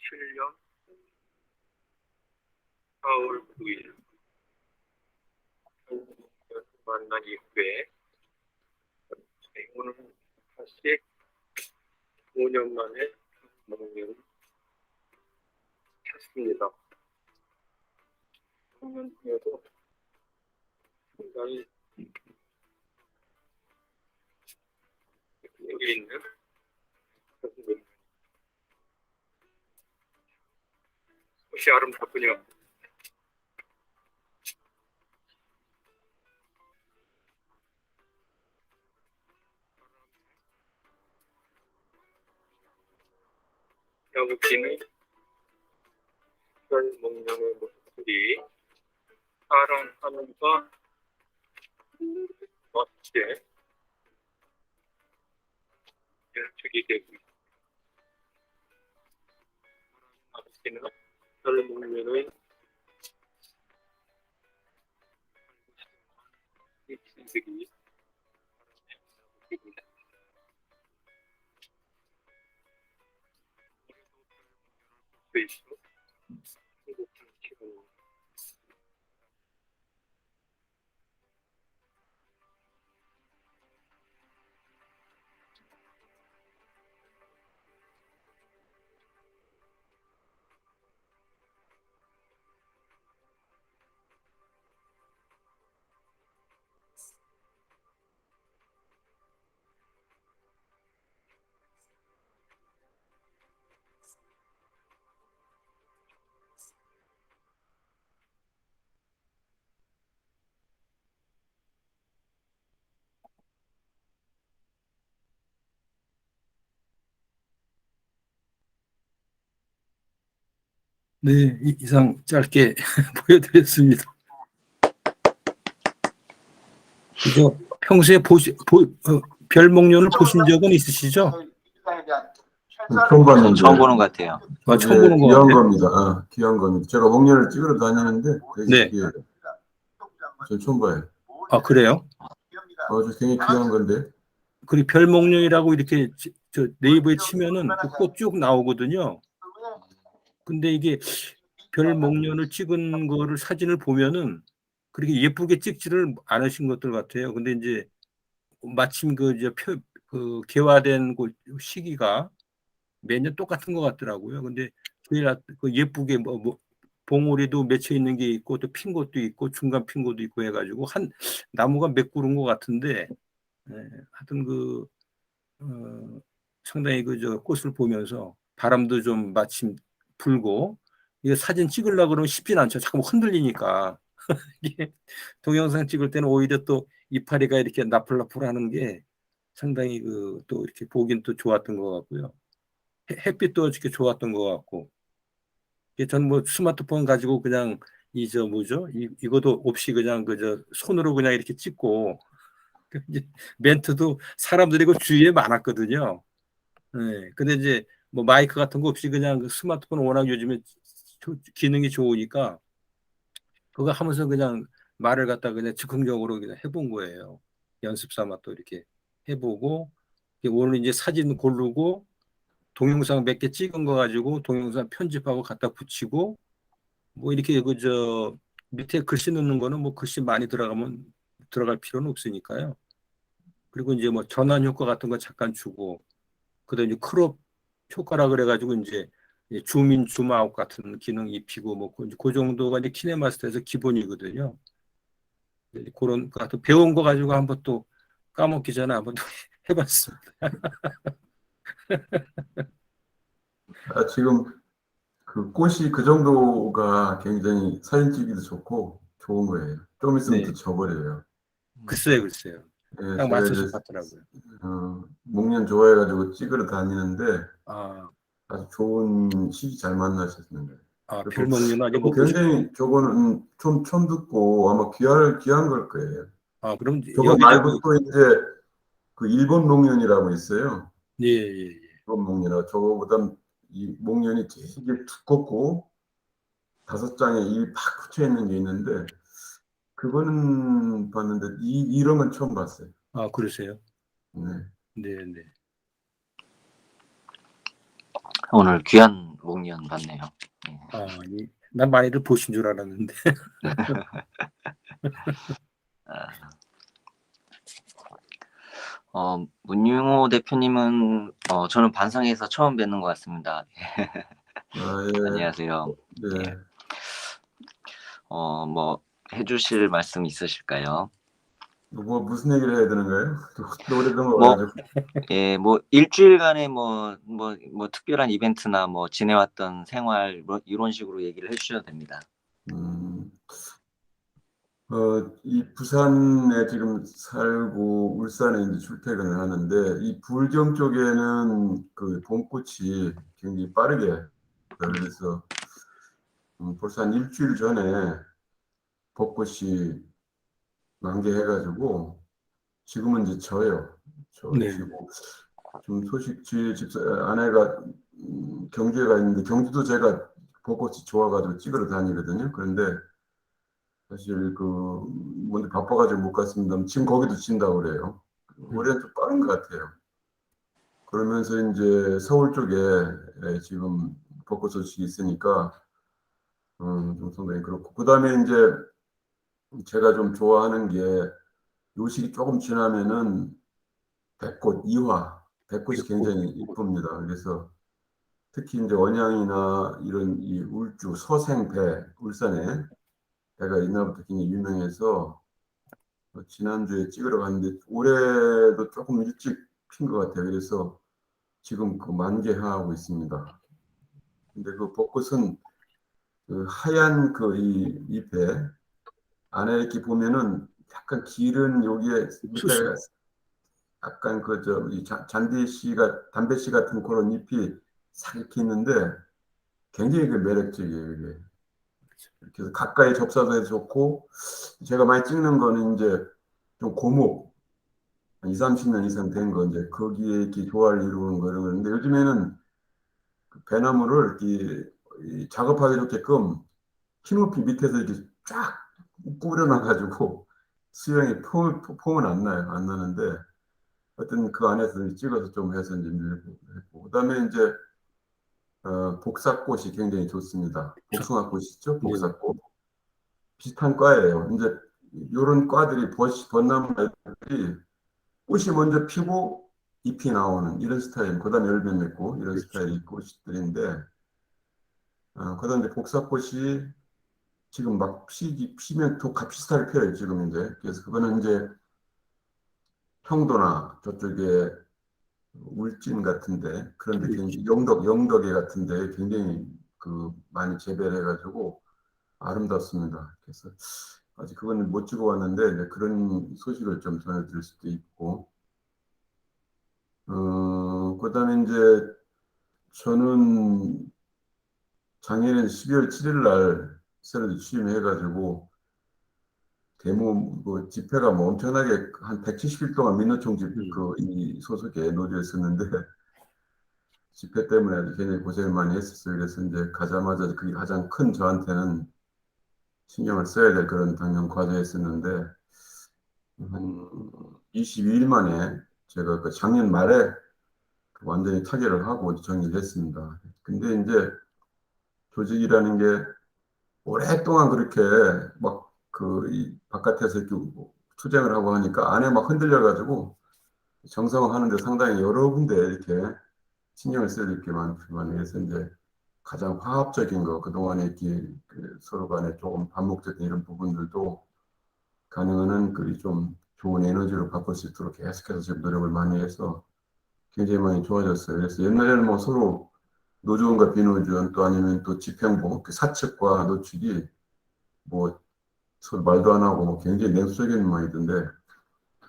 [SPEAKER 5] 실력 4월 9일
[SPEAKER 4] 만난 이후에 오늘 다시 5년 만에 목련을 켰습니다. 5년 후에도 상당히 여기 있는 것이 아름답군요. 여기는 별 목련의 모습들이 파란 하늘과 멋지게 연출이 되고 있습니다. 아버지는 별 목련의 잎들이 있고 행복한 기분.
[SPEAKER 5] 네, 이상 짧게 보여드렸습니다. 그죠? 평소에 별 목련을 보신 적은 있으시죠?
[SPEAKER 7] 처음 봤는데.
[SPEAKER 2] 처음 보는 것 같아요.
[SPEAKER 5] 처음 보는 거
[SPEAKER 7] 귀한
[SPEAKER 5] 같아요.
[SPEAKER 7] 겁니다. 귀한 겁니다. 제가 목련을 찍으러 다니는데 되게
[SPEAKER 5] 네.
[SPEAKER 7] 귀해요. 전 처음 봐요.
[SPEAKER 5] 그래요?
[SPEAKER 7] 저 굉장히 귀한 건데.
[SPEAKER 5] 그리고 별 목련이라고 이렇게 저 네이버에 치면은 그 꽃 쭉 나오거든요. 근데 이게 별 목련을 찍은 거를 사진을 보면은 그렇게 예쁘게 찍지를 않으신 것들 같아요. 근데 이제 마침 그 개화된 그 시기가 매년 똑같은 것 같더라고요. 근데 제일 그 예쁘게 봉오리도 맺혀 있는 게 있고 또 핀 것도 있고 중간 핀 것도 있고 해가지고 한 나무가 몇 그루인 것 같은데, 하여튼 상당히 꽃을 보면서 바람도 좀 마침 불고 이게 사진 찍으려고 그러면 쉽진 않죠. 자꾸 흔들리니까. 이게 동영상 찍을 때는 오히려 또 이파리가 이렇게 나풀나풀하는 게 상당히 또 이렇게 보긴 또 좋았던 것 같고요. 햇빛도 이렇게 좋았던 것 같고. 전 스마트폰 가지고 그냥 이것도 없이 그냥 손으로 그냥 이렇게 찍고 이제 멘트도 사람들이 그 주위에 많았거든요. 네. 근데 이제 마이크 같은 거 없이 그냥 그 스마트폰 워낙 요즘에 기능이 좋으니까 그거 하면서 그냥 말을 갖다 그냥 즉흥적으로 그냥 해본 거예요. 연습 삼아 또 이렇게 해보고 오늘 이제 사진 고르고 동영상 몇 개 찍은 거 가지고 동영상 편집하고 갖다 붙이고 이렇게 밑에 글씨 넣는 거는 글씨 많이 들어갈 필요는 없으니까요. 그리고 이제 전환 효과 같은 거 잠깐 주고 그다음에 이제 크롭 효과라 그래가지고 이제 줌인 줌아웃 같은 기능 입히고 그 정도가 이제 키네마스터에서 기본이거든요. 그런 거 같은 배운 거 가지고 한번 또 까먹기 전에 한번 또 해봤습니다.
[SPEAKER 7] 지금 그 꽃이 그 정도가 굉장히 사진 찍기도 좋고 좋은 거예요. 좀 있으면
[SPEAKER 5] 네.
[SPEAKER 7] 또 져버려요.
[SPEAKER 5] 글쎄요.
[SPEAKER 7] 네,
[SPEAKER 5] 딱
[SPEAKER 7] 제가
[SPEAKER 5] 맞춰서
[SPEAKER 7] 이제
[SPEAKER 5] 봤더라고요.
[SPEAKER 7] 목련 좋아해가지고 찍으러 다니는데
[SPEAKER 5] 아,
[SPEAKER 7] 아주 좋은 시기 잘 만나셨는 거예요.
[SPEAKER 5] 별 먹는 아직 먹고 싶어.
[SPEAKER 7] 굉장히 저거는 좀 처음 듣고 아마 귀한 걸 거예요.
[SPEAKER 5] 그럼
[SPEAKER 7] 저거 말고 또 이제 그 일본 목련이라고 있어요.
[SPEAKER 5] 예.
[SPEAKER 7] 일본 목련이라고 저거보다 이 목련이 되게 두껍고 5장에 일 팍 붙여 있는 게 있는데 그거는 봤는데 이런 건 처음 봤어요.
[SPEAKER 5] 그러세요?
[SPEAKER 7] 네.
[SPEAKER 5] 네.
[SPEAKER 2] 오늘 귀한 목련 봤네요.
[SPEAKER 5] 난 많이들 보신 줄 알았는데.
[SPEAKER 2] 문용호 대표님은 저는 반상회에서 처음 뵙는 것 같습니다.
[SPEAKER 7] 아, 예,
[SPEAKER 2] 안녕하세요.
[SPEAKER 7] 예.
[SPEAKER 2] 예. 뭐 해주실 말씀 있으실까요?
[SPEAKER 7] 뭐 무슨 얘기를 해야 되는 거예요? 오래된 거
[SPEAKER 2] 뭐,
[SPEAKER 7] 가지고.
[SPEAKER 2] 예, 뭐 일주일간의 뭐 특별한 이벤트나 뭐 지내왔던 생활 뭐 이런 식으로 얘기를 해주셔도 됩니다.
[SPEAKER 7] 음, 이 부산에 지금 살고 울산에 이제 출퇴근을 하는데 이 불경 쪽에는 그 봄꽃이 굉장히 빠르게 그래서 벌써 한 일주일 전에 벚꽃이 만개해가지고 지금은 이제 져요.
[SPEAKER 5] 네.
[SPEAKER 7] 지고 좀 소식 집사 아내가 경주에 가 있는데 경주도 제가 벚꽃이 좋아가지고 찍으러 다니거든요. 그런데 사실 먼저 바빠가지고 못 갔습니다. 지금 거기도 진다고 그래요. 올해는 좀 빠른 것 같아요. 그러면서 이제 서울 쪽에 지금 벚꽃 소식이 있으니까 좀 상당히 그렇고 그 다음에 이제 제가 좀 좋아하는 게 요식이 조금 지나면은 백꽃, 이화, 백꽃이 굉장히 이쁩니다. 그래서 특히 이제 원양이나 이런 이 울주, 서생배, 울산에 배가 옛날부터 굉장히 유명해서 지난주에 찍으러 갔는데 올해도 조금 일찍 핀 것 같아요. 그래서 지금 그 만개하고 있습니다. 근데 그 벚꽃은 그 하얀 그 이 잎에 안에 이렇게 보면은 약간 길은 여기에 밑에
[SPEAKER 5] 수수.
[SPEAKER 7] 약간 이 잔디씨가 담배씨 같은 그런 잎이 싹 이렇게 있는데 굉장히 그 매력적이에요. 이게. 이렇게 해서 가까이 접사도 해서 좋고 제가 많이 찍는 거는 이제 좀 고목 한 2, 30년 이상 된 거 이제 거기에 이렇게 조화를 이루는 거 이런 건데 요즘에는 그 배나무를 이렇게 작업하기 좋게끔 키높이 밑에서 이렇게 쫙 뿌려놔가지고 수영이 폼은 안 나요. 안 나는데 하여튼 그 안에서 찍어서 좀 해서 이제 밀고 했고 그다음에 이제 복사꽃이 굉장히 좋습니다. 복숭아꽃 있죠?
[SPEAKER 5] 네.
[SPEAKER 7] 복사꽃 비슷한 과예요. 이제 이런 과들이 벚나무들이 꽃이 먼저 피고 잎이 나오는 이런 스타일, 그다음에 열매 맺고 이런
[SPEAKER 5] 그렇죠.
[SPEAKER 7] 스타일이 꽃들인데, 그다음에 복사꽃이 지금 막 피면 또 비슷하게 펴요 지금 이제. 그래서 그거는 이제 평도나 저쪽에 울진 같은데 그런데 굉장히 영덕에 같은데 굉장히 많이 재배를 해가지고 아름답습니다. 그래서 아직 그거는 못 찍어 왔는데 이제 그런 소식을 좀 전해드릴 수도 있고, 그다음에 이제 저는 작년에 12월 7일 날 새로 취임해가지고 대모 집회가 뭐 엄청나게 한 170일 동안 민노총 이 소속에 노조 있었는데 집회 때문에 아주 굉장히 고생을 많이 했었어요. 그래서 이제 가자마자 그게 가장 큰 저한테는 신경을 써야 될 그런 당연 과제였었는데 한 22일 만에 제가 그 작년 말에 완전히 타결을 하고 정리를 했습니다. 근데 이제 조직이라는 게 오랫동안 그렇게 막 이 바깥에서 이렇게 투쟁을 하고 하니까 안에 막 흔들려가지고 정상화하는데 상당히 여러 군데 이렇게 신경을 써야 될 게 많지만 해서 이제 가장 화합적인 거 그동안에 이렇게 서로 간에 조금 반복됐던 이런 부분들도 가능한 한 좀 좋은 에너지로 바꿀 수 있도록 계속해서 지금 노력을 많이 해서 굉장히 많이 좋아졌어요. 그래서 옛날에는 뭐 서로 노조원과 비노조원 또 아니면 또 집행부 사측과 노측이 뭐 서로 말도 안 하고 뭐 굉장히 냉소적인 모양이던데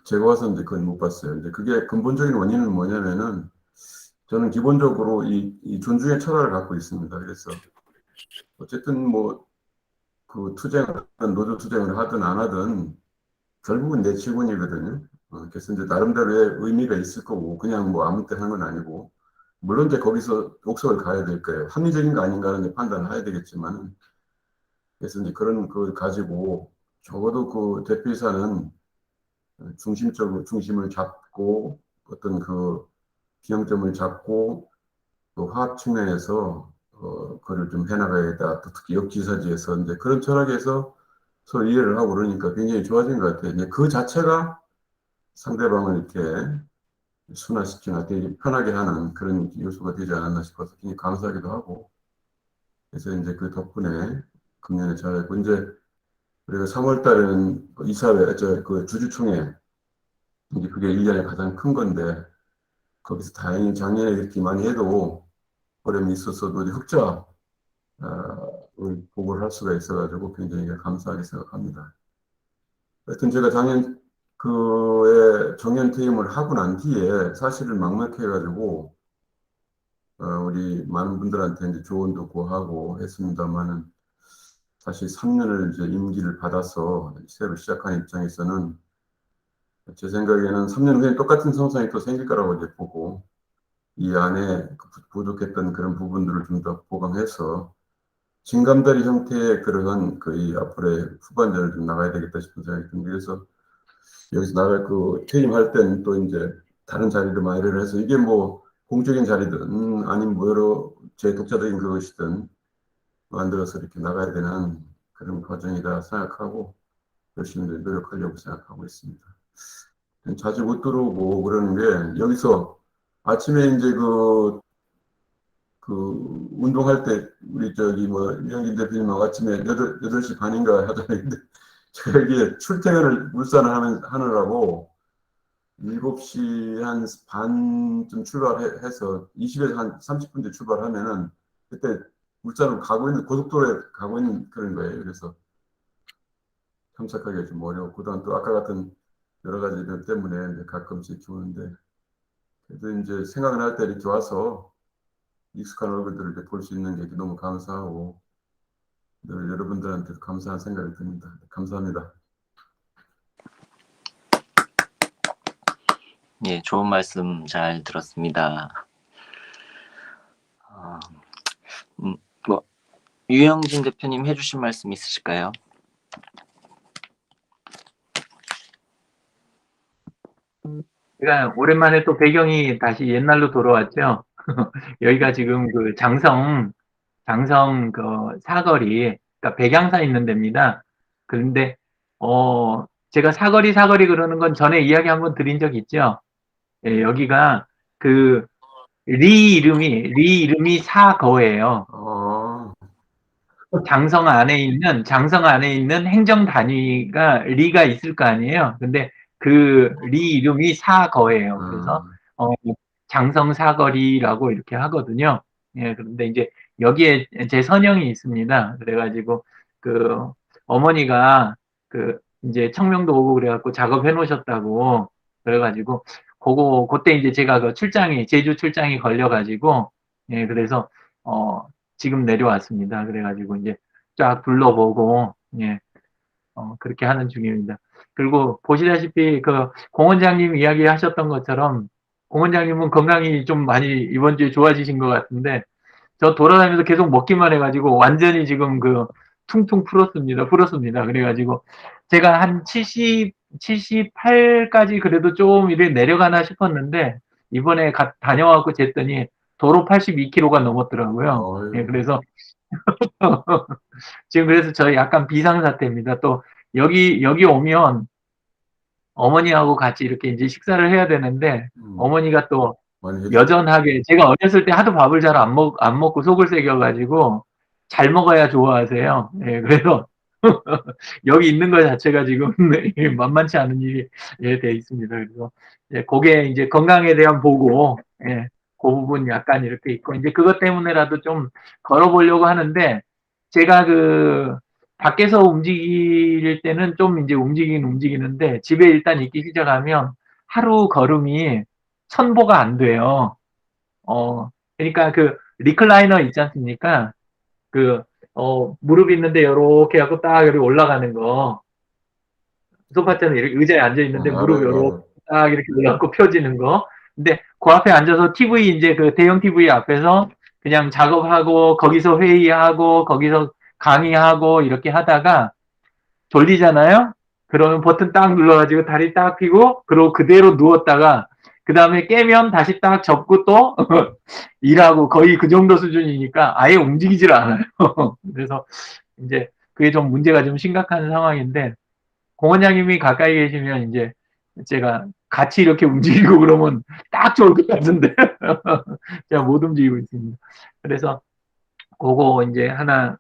[SPEAKER 7] 제가 와서 이제 그걸 못 봤어요. 이제 그게 근본적인 원인은 뭐냐면은 저는 기본적으로 이 존중의 철학을 갖고 있습니다. 그래서 어쨌든 뭐 그 투쟁을 노조 투쟁을 하든 안 하든 결국은 내 직원이거든요. 그래서 이제 나름대로의 의미가 있을 거고 그냥 뭐 아무 때나 하는 건 아니고 물론 이제 거기서 옥석을 가야 될 거예요. 합리적인 거 아닌가는 이제 판단을 해야 되겠지만 그래서 이제 그런 걸 가지고 적어도 그 대표이사는 중심을 잡고 어떤 기형점을 잡고 또 화학 측면에서 그걸 좀 해나가야겠다. 또 특히 역지사지에서 이제 그런 철학에서 서로 이해를 하고 그러니까 굉장히 좋아진 것 같아요. 이제 그 자체가 상대방을 이렇게 순화시키나 되게 편하게 하는 그런 요소가 되지 않았나 싶어서 굉장히 감사하기도 하고, 그래서 이제 그 덕분에 금년에 잘했고, 이제 우리가 3월 달에는 이사회, 그 주주총회, 이제 그게 1년에 가장 큰 건데, 거기서 다행히 작년에 이렇게 많이 해도 어려움이 있었어도 이제 흑자, 을 보고를 할 수가 있어가지고 굉장히 감사하게 생각합니다. 하여튼 제가 작년 그에 정년 퇴임을 하고 난 뒤에 사실을 막막해가지고, 우리 많은 분들한테 이제 조언도 구하고 했습니다만은, 사실 3년을 이제 임기를 받아서 새로 시작한 입장에서는 제 생각에는 3년 후에 똑같은 상황이 또 생길 거라고 이제 보고, 이 안에 부족했던 그런 부분들을 좀 더 보강해서 진감다리 형태의 그러한 이 앞으로의 후반전을 좀 나가야 되겠다 싶은 생각이 듭니다. 그래서 여기서 나갈 퇴임할 때는 또 이제 다른 자리를 마련을 해서 이게 뭐 공적인 자리든 아니면 뭐 여러 제 독자적인 그것이든 만들어서 이렇게 나가야 되는 그런 과정이다 생각하고 열심히 노력하려고 생각하고 있습니다. 자주 못 들어오고 그러는 게 여기서 아침에 이제 운동할 때 우리 유영진 대표님하고 아침에 8시 반인가 하잖아요. 근데 제가 이게 출퇴근을 울산을 하느라고 7시 한 반쯤 출발해서 20에서 한 30분 뒤에 출발하면은 그때 울산으로 고속도로에 가고 있는 그런 거예요. 그래서 참석하기가 좀 어려웠고, 또 아까 같은 여러 가지 것 때문에 이제 가끔씩 좋은데, 그래도 이제 생각을 할 때 이렇게 와서 익숙한 얼굴들을 이렇게 볼 수 있는 게 너무 감사하고, 늘 여러분들한테도 감사한 생각이 듭니다. 감사합니다.
[SPEAKER 2] 예, 좋은 말씀 잘 들었습니다. 뭐 유영진 대표님 해주신 말씀 있으실까요?
[SPEAKER 4] 제가 오랜만에 또 배경이 다시 옛날로 돌아왔죠. 여기가 지금 그 장성 그 사거리, 그러니까 백양사 있는 데입니다. 그런데 제가 사거리 그러는 건 전에 이야기 한번 드린 적 있죠. 예, 여기가 그 리 이름이 사거예요. 장성 안에 있는 행정 단위가 리가 있을 거 아니에요. 근데 그 리 이름이 사거예요. 그래서 장성 사거리라고 이렇게 하거든요. 예, 그런데 이제 여기에 제 선영이 있습니다. 그래가지고 그 어머니가 그 이제 청명도 오고 그래갖고 작업해 놓으셨다고 그래가지고 그때 이제 제가 제주 출장이 걸려가지고 예, 그래서 지금 내려왔습니다. 그래가지고 이제 쫙 둘러보고, 예, 그렇게 하는 중입니다. 그리고 보시다시피 공 원장님 이야기 하셨던 것처럼 공 원장님은 건강이 좀 많이 이번 주에 좋아지신 것 같은데 저 돌아다니면서 계속 먹기만 해가지고 완전히 지금 퉁퉁 풀었습니다. 그래가지고 제가 한 78까지 그래도 좀 이렇게 내려가나 싶었는데 이번에 다녀와갖고 쟀더니 도로 82kg가 넘었더라고요. 예, 그래서 지금 그래서 저희 약간 비상사태입니다. 또 여기 오면 어머니하고 같이 이렇게 이제 식사를 해야 되는데 어머니가 또 여전하게 제가 어렸을 때 하도 밥을 잘 안 먹고 속을 새겨가지고 잘 먹어야 좋아하세요. 예, 그래서 여기 있는 것 자체가 지금 만만치 않은 일이 돼 있습니다. 그래서 그게 이제 건강에 대한 보고 예, 그 부분 약간 이렇게 있고 이제 그것 때문에라도 좀 걸어보려고 하는데 제가 밖에서 움직일 때는 좀 이제 움직이는데 집에 일단 있기 시작하면 하루 걸음이 1000보가 안 돼요. 그러니까 리클라이너 있지 않습니까? 무릎 있는데 요렇게 하고 딱 이렇게 올라가는 거. 소파처럼 이렇게 의자에 앉아 있는데 무릎 요렇게 딱 이렇게 올라가고 펴지는 거. 근데 그 앞에 앉아서 이제 대형 TV 앞에서 그냥 작업하고 거기서 회의하고 거기서 강의하고 이렇게 하다가 졸리잖아요? 그러면 버튼 딱 눌러가지고 다리 딱 펴고 그리고 그대로 누웠다가 그 다음에 깨면 다시 딱 접고 또 일하고 거의 그 정도 수준이니까 아예 움직이질 않아요. 그래서 이제 그게 문제가 좀 심각한 상황인데 공 원장님이 가까이 계시면 이제 제가 같이 이렇게 움직이고 그러면 딱 좋을 것 같은데 제가 못 움직이고 있습니다. 그래서 그거 이제 하나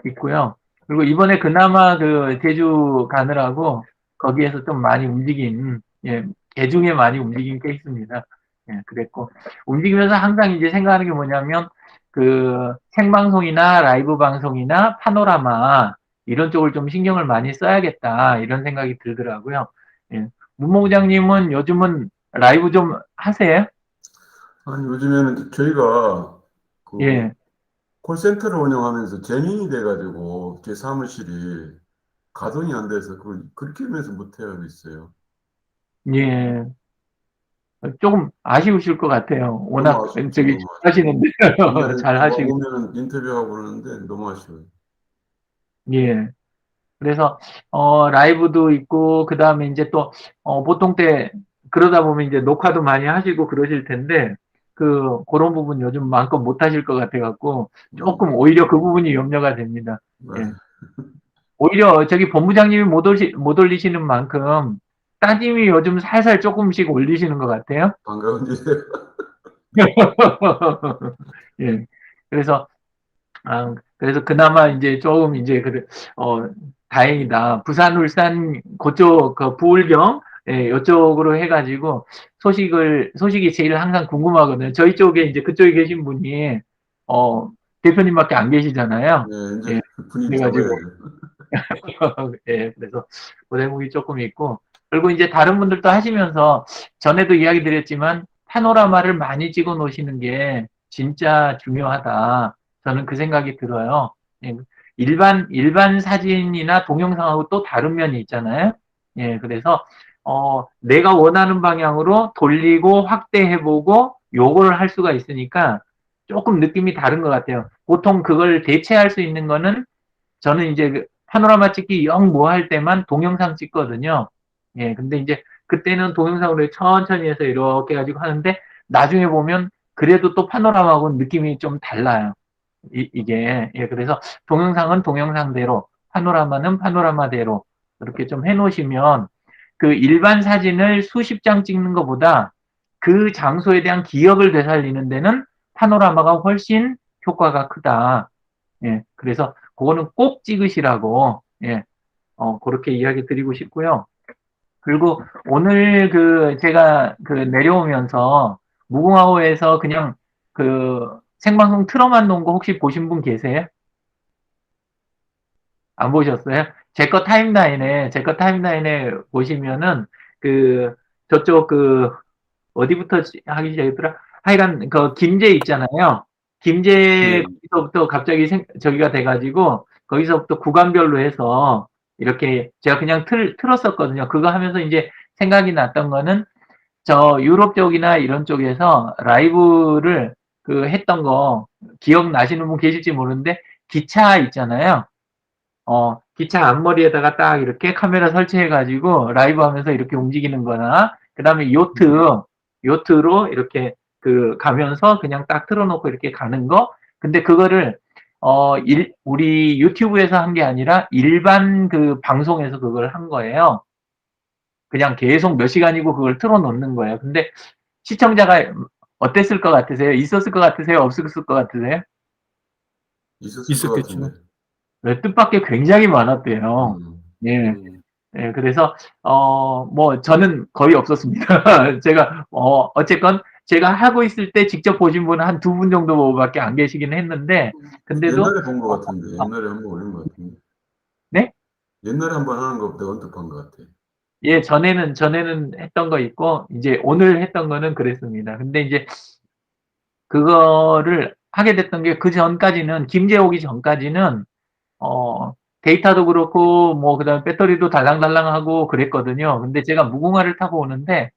[SPEAKER 4] 있고요. 그리고 이번에 그나마 그 제주 가느라고 거기에서 좀 많이 움직인, 예, 개중에 많이 움직인 게 있습니다. 예, 그랬고, 움직이면서 항상 이제 생각하는 게 뭐냐면, 그 생방송이나 라이브 방송이나 파노라마, 이런 쪽을 좀 신경을 많이 써야겠다, 이런 생각이 들더라고요. 예. 문모부장님은 요즘은 라이브 좀 하세요?
[SPEAKER 7] 아니, 요즘에는 저희가 그
[SPEAKER 4] 예,
[SPEAKER 7] 콜센터를 운영하면서 재민이 돼가지고 제 사무실이 가동이 안 돼서 그걸 그렇게 하면서 못하고 있어요.
[SPEAKER 4] 예. 조금 아쉬우실 것 같아요.
[SPEAKER 7] 너무
[SPEAKER 4] 워낙
[SPEAKER 7] 아쉽죠,
[SPEAKER 4] 저기
[SPEAKER 7] 너무 아쉽죠.
[SPEAKER 4] 하시는데
[SPEAKER 7] 중간에
[SPEAKER 4] 잘
[SPEAKER 7] 누가
[SPEAKER 4] 하시고.
[SPEAKER 7] 오면 인터뷰하고 그러는데 너무 아쉬워요.
[SPEAKER 4] 예. 그래서 라이브도 있고 그다음에 이제 또 보통 때 그러다 보면 이제 녹화도 많이 하시고 그러실 텐데 그런 부분 요즘 마음껏 못 하실 것 같아 갖고 조금 오히려 그 부분이 염려가 됩니다. 예.
[SPEAKER 7] 맞아요.
[SPEAKER 4] 오히려 저기 본부장님이 못 올리시는 만큼 따님이 요즘 살살 조금씩 올리시는 것 같아요.
[SPEAKER 7] 반가운 일이에요.
[SPEAKER 4] 예. 그래서 그래서 그나마 이제 조금 이제 다행이다. 부산, 울산 그쪽 그 부울경 예, 이쪽으로 해가지고 소식이 제일 항상 궁금하거든요. 저희 쪽에 이제 그쪽에 계신 분이 어 대표님밖에 안 계시잖아요.
[SPEAKER 7] 네, 이제
[SPEAKER 4] 예.
[SPEAKER 7] 분위기
[SPEAKER 4] 그래가지고
[SPEAKER 7] 잡아야죠.
[SPEAKER 4] 예, 그래서 그 대목이 조금 있고 그리고 이제 다른 분들도 하시면서 전에도 이야기 드렸지만 파노라마를 많이 찍어 놓으시는 게 진짜 중요하다. 저는 그 생각이 들어요. 예, 일반 사진이나 동영상하고 또 다른 면이 있잖아요. 예, 그래서 내가 원하는 방향으로 돌리고 확대해보고 요거를 할 수가 있으니까 조금 느낌이 다른 것 같아요. 보통 그걸 대체할 수 있는 거는 저는 이제 그 파노라마 찍기 영 뭐 할 때만 동영상 찍거든요. 예, 근데 이제 그때는 동영상으로 천천히 해서 이렇게 가지고 하는데 나중에 보면 그래도 또 파노라마하고는 느낌이 좀 달라요. 이게. 예, 그래서 동영상은 동영상대로, 파노라마는 파노라마대로 이렇게 좀 해놓으시면 그 일반 사진을 수십 장 찍는 것보다 그 장소에 대한 기억을 되살리는 데는 파노라마가 훨씬 효과가 크다. 예, 그래서 그거는 꼭 찍으시라고, 예, 그렇게 이야기 드리고 싶고요. 그리고 오늘 제가 내려오면서 무궁화호에서 그냥 생방송 틀어만 놓은 거 혹시 보신 분 계세요? 안 보셨어요? 제 거 타임라인에 보시면은 저쪽 어디부터 하기 시작했더라? 하여간 김제 있잖아요. 김제
[SPEAKER 5] 예.
[SPEAKER 4] 거기서부터 갑자기 저기가 돼가지고 거기서부터 구간별로 해서 이렇게 제가 그냥 틀었었거든요. 그거 하면서 이제 생각이 났던 거는 저 유럽 쪽이나 이런 쪽에서 라이브를 했던 거 기억나시는 분 계실지 모르는데 기차 있잖아요. 기차 앞머리에다가 딱 이렇게 카메라 설치해가지고 라이브 하면서 이렇게 움직이는 거나, 그 다음에 요트로 이렇게 가면서 그냥 딱 틀어놓고 이렇게 가는 거. 근데 그거를, 우리 유튜브에서 한 게 아니라 일반 방송에서 그걸 한 거예요. 그냥 계속 몇 시간이고 그걸 틀어놓는 거예요. 근데 시청자가 어땠을 것 같으세요? 있었을 것 같으세요? 없었을 것 같으세요?
[SPEAKER 7] 있었을 것
[SPEAKER 5] 있었겠죠.
[SPEAKER 7] 같은데.
[SPEAKER 4] 뜻밖의 굉장히 많았대요.
[SPEAKER 7] 음.
[SPEAKER 4] 예.
[SPEAKER 5] 음.
[SPEAKER 4] 예, 그래서, 저는 거의 없었습니다. 제가, 어쨌건, 제가 하고 있을 때 직접 보신 분은 한 두 분 정도밖에 안 계시긴 했는데, 근데도,
[SPEAKER 7] 옛날에 본 것 같은데. 옛날에 한번 올린 것 같은데.
[SPEAKER 4] 네?
[SPEAKER 7] 옛날에 한번 하는 거 내가 언급한 것 같아.
[SPEAKER 4] 예, 전에는 했던 거 있고, 이제 오늘 했던 거는 그랬습니다. 근데 이제, 그거를 하게 됐던 게 그 전까지는, 김제 오기 전까지는, 데이터도 그렇고, 그다음에 배터리도 달랑달랑하고 그랬거든요. 근데 제가 무궁화를 타고 오는데,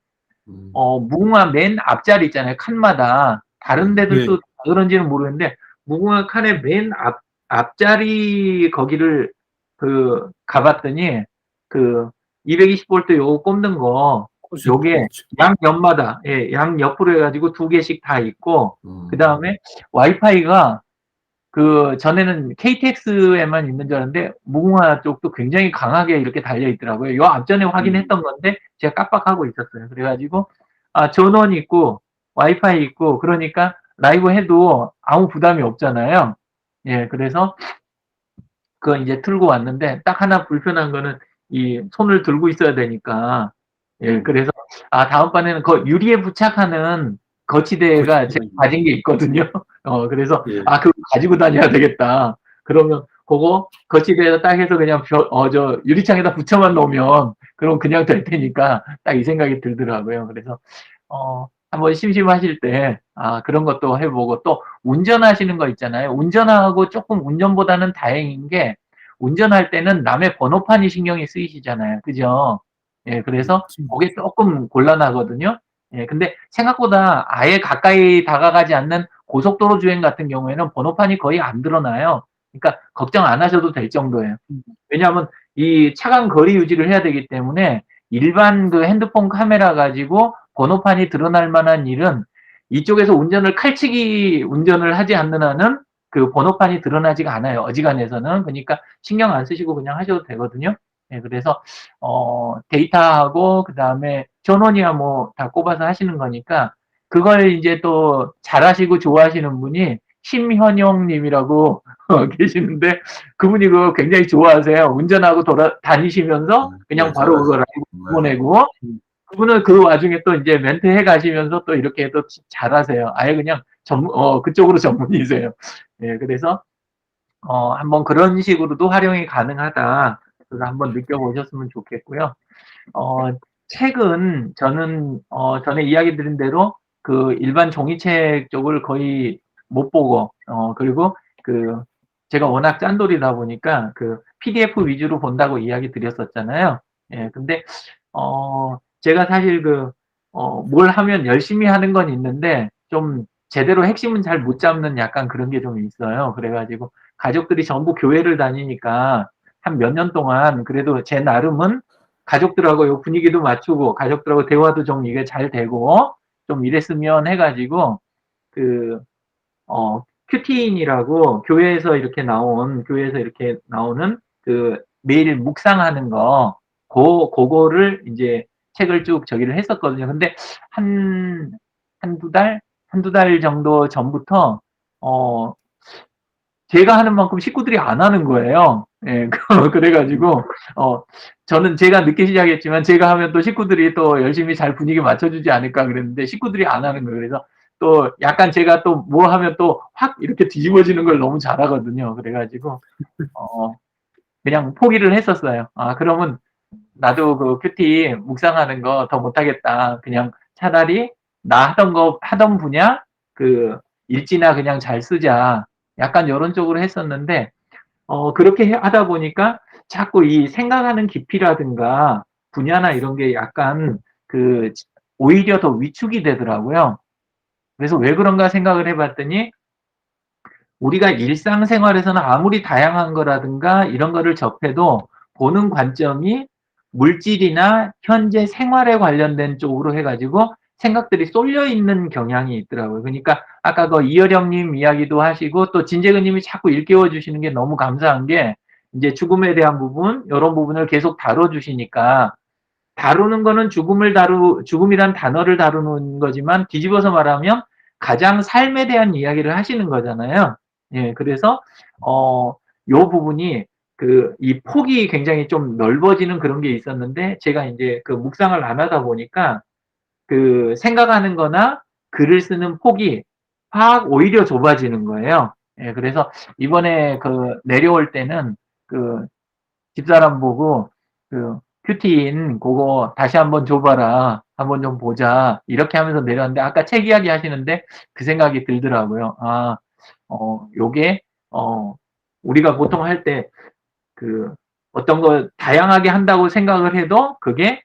[SPEAKER 7] 음.
[SPEAKER 4] 무궁화 맨 앞자리 있잖아요. 칸마다. 다른 데들도
[SPEAKER 5] 예.
[SPEAKER 4] 다 그런지는 모르겠는데, 무궁화 칸의 맨 앞자리 거기를 가봤더니, 220V 요거 꼽는 거, 요게
[SPEAKER 5] 있죠.
[SPEAKER 4] 양 옆마다, 예, 양 옆으로 해가지고 두 개씩 다 있고, 그
[SPEAKER 7] 음.
[SPEAKER 4] 다음에 와이파이가 그 전에는 KTX에만 있는 줄 알았는데 무궁화 쪽도 굉장히 강하게 이렇게 달려 있더라고요. 요 앞전에 확인했던 건데 제가 깜빡하고 있었어요. 그래가지고 전원 있고 와이파이 있고 그러니까 라이브 해도 아무 부담이 없잖아요. 예, 그래서 그거 이제 틀고 왔는데 딱 하나 불편한 거는 이 손을 들고 있어야 되니까 예, 그래서 다음번에는 그 유리에 부착하는 거치대가 제가 가진 게 있거든요. 그래서
[SPEAKER 5] 예.
[SPEAKER 4] 그거 가지고 다녀야 되겠다. 그러면 그거 거치대에다 딱 해서 그냥 저 유리창에다 붙여만 놓으면 그럼 그냥 될 테니까 딱 이 생각이 들더라고요. 그래서 한번 심심하실 때 그런 것도 해보고 또 운전하시는 거 있잖아요. 운전하고 조금 운전보다는 다행인 게 운전할 때는 남의 번호판이 신경이 쓰이시잖아요. 그죠? 예, 그래서 그게 조금 곤란하거든요. 예, 근데 생각보다 아예 가까이 다가가지 않는 고속도로 주행 같은 경우에는 번호판이 거의 안 드러나요. 그러니까 걱정 안 하셔도 될 정도예요. 왜냐하면 이 차간 거리 유지를 해야 되기 때문에 일반 그 핸드폰 카메라 가지고 번호판이 드러날 만한 일은 이쪽에서 운전을 칼치기 운전을 하지 않는 한은 그 번호판이 드러나지가 않아요. 어지간해서는. 그러니까 신경 안 쓰시고 그냥 하셔도 되거든요. 예, 그래서 데이터하고 그다음에 전원이야 뭐 다 꼽아서 하시는 거니까 그걸 이제 또 잘하시고 좋아하시는 분이 심현영 님이라고 계시는데 그분이 그거 굉장히 좋아하세요. 운전하고 다니시면서 그냥 바로 그걸 라이브 보내고 그분은 그 와중에 또 이제 멘트 해 가시면서 또 이렇게 또 잘하세요. 아예 그냥 그쪽으로 전문이세요. 예, 그래서 한번 그런 식으로도 활용이 가능하다. 그래서 한번 느껴보셨으면 좋겠고요. 책은 저는 전에 이야기 드린 대로 그 일반 종이책 쪽을 거의 못 보고 그리고 그 제가 워낙 짠돌이다 보니까 그 PDF 위주로 본다고 이야기 드렸었잖아요. 예, 근데 제가 사실 뭘 하면 열심히 하는 건 있는데 좀 제대로 핵심은 잘 못 잡는 약간 그런 게 좀 있어요. 그래가지고 가족들이 전부 교회를 다니니까 한 몇 년 동안 그래도 제 나름은 가족들하고 요 분위기도 맞추고 가족들하고 대화도 좀 이게 잘 되고 좀 이랬으면 해가지고 큐티인이라고 교회에서 이렇게 나오는 그 매일 묵상하는 거 그거를 이제 책을 쭉 저기를 했었거든요. 근데 한두 달 정도 전부터 제가 하는 만큼 식구들이 안 하는 거예요. 예, 그래가지고, 저는 제가 늦게 시작했지만 제가 하면 또 식구들이 또 열심히 잘 분위기 맞춰주지 않을까 그랬는데 식구들이 안 하는 거예요. 그래서 또 약간 제가 또 뭐 하면 또 확 이렇게 뒤집어지는 걸 너무 잘하거든요. 그래가지고, 그냥 포기를 했었어요. 그러면 나도 그 큐티 묵상하는 거 더 못하겠다. 그냥 차라리 나 하던 분야 그 일지나 그냥 잘 쓰자. 약간 이런 쪽으로 했었는데 그렇게 하다 보니까 자꾸 이 생각하는 깊이라든가 분야나 이런 게 약간 오히려 더 위축이 되더라고요. 그래서 왜 그런가 생각을 해봤더니 우리가 일상생활에서는 아무리 다양한 거라든가 이런 거를 접해도 보는 관점이 물질이나 현재 생활에 관련된 쪽으로 해가지고 생각들이 쏠려 있는 경향이 있더라고요. 그러니까 아까 그 이여령님 이야기도 하시고 또 진재근님이 자꾸 일깨워 주시는 게 너무 감사한 게 이제 죽음에 대한 부분 이런 부분을 계속 다뤄주시니까 다루는 거는 죽음이란 단어를 다루는 거지만 뒤집어서 말하면 가장 삶에 대한 이야기를 하시는 거잖아요. 예, 그래서 요 부분이 이 폭이 굉장히 좀 넓어지는 그런 게 있었는데 제가 이제 그 묵상을 안 하다 보니까 생각하는 거나 글을 쓰는 폭이 확 오히려 좁아지는 거예요. 예, 그래서 이번에 내려올 때는 집사람 보고 큐티인 그거 다시 한번 줘봐라. 한번 좀 보자. 이렇게 하면서 내렸는데 아까 책 이야기 하시는데 그 생각이 들더라고요. 요게 우리가 보통 할 때 어떤 걸 다양하게 한다고 생각을 해도 그게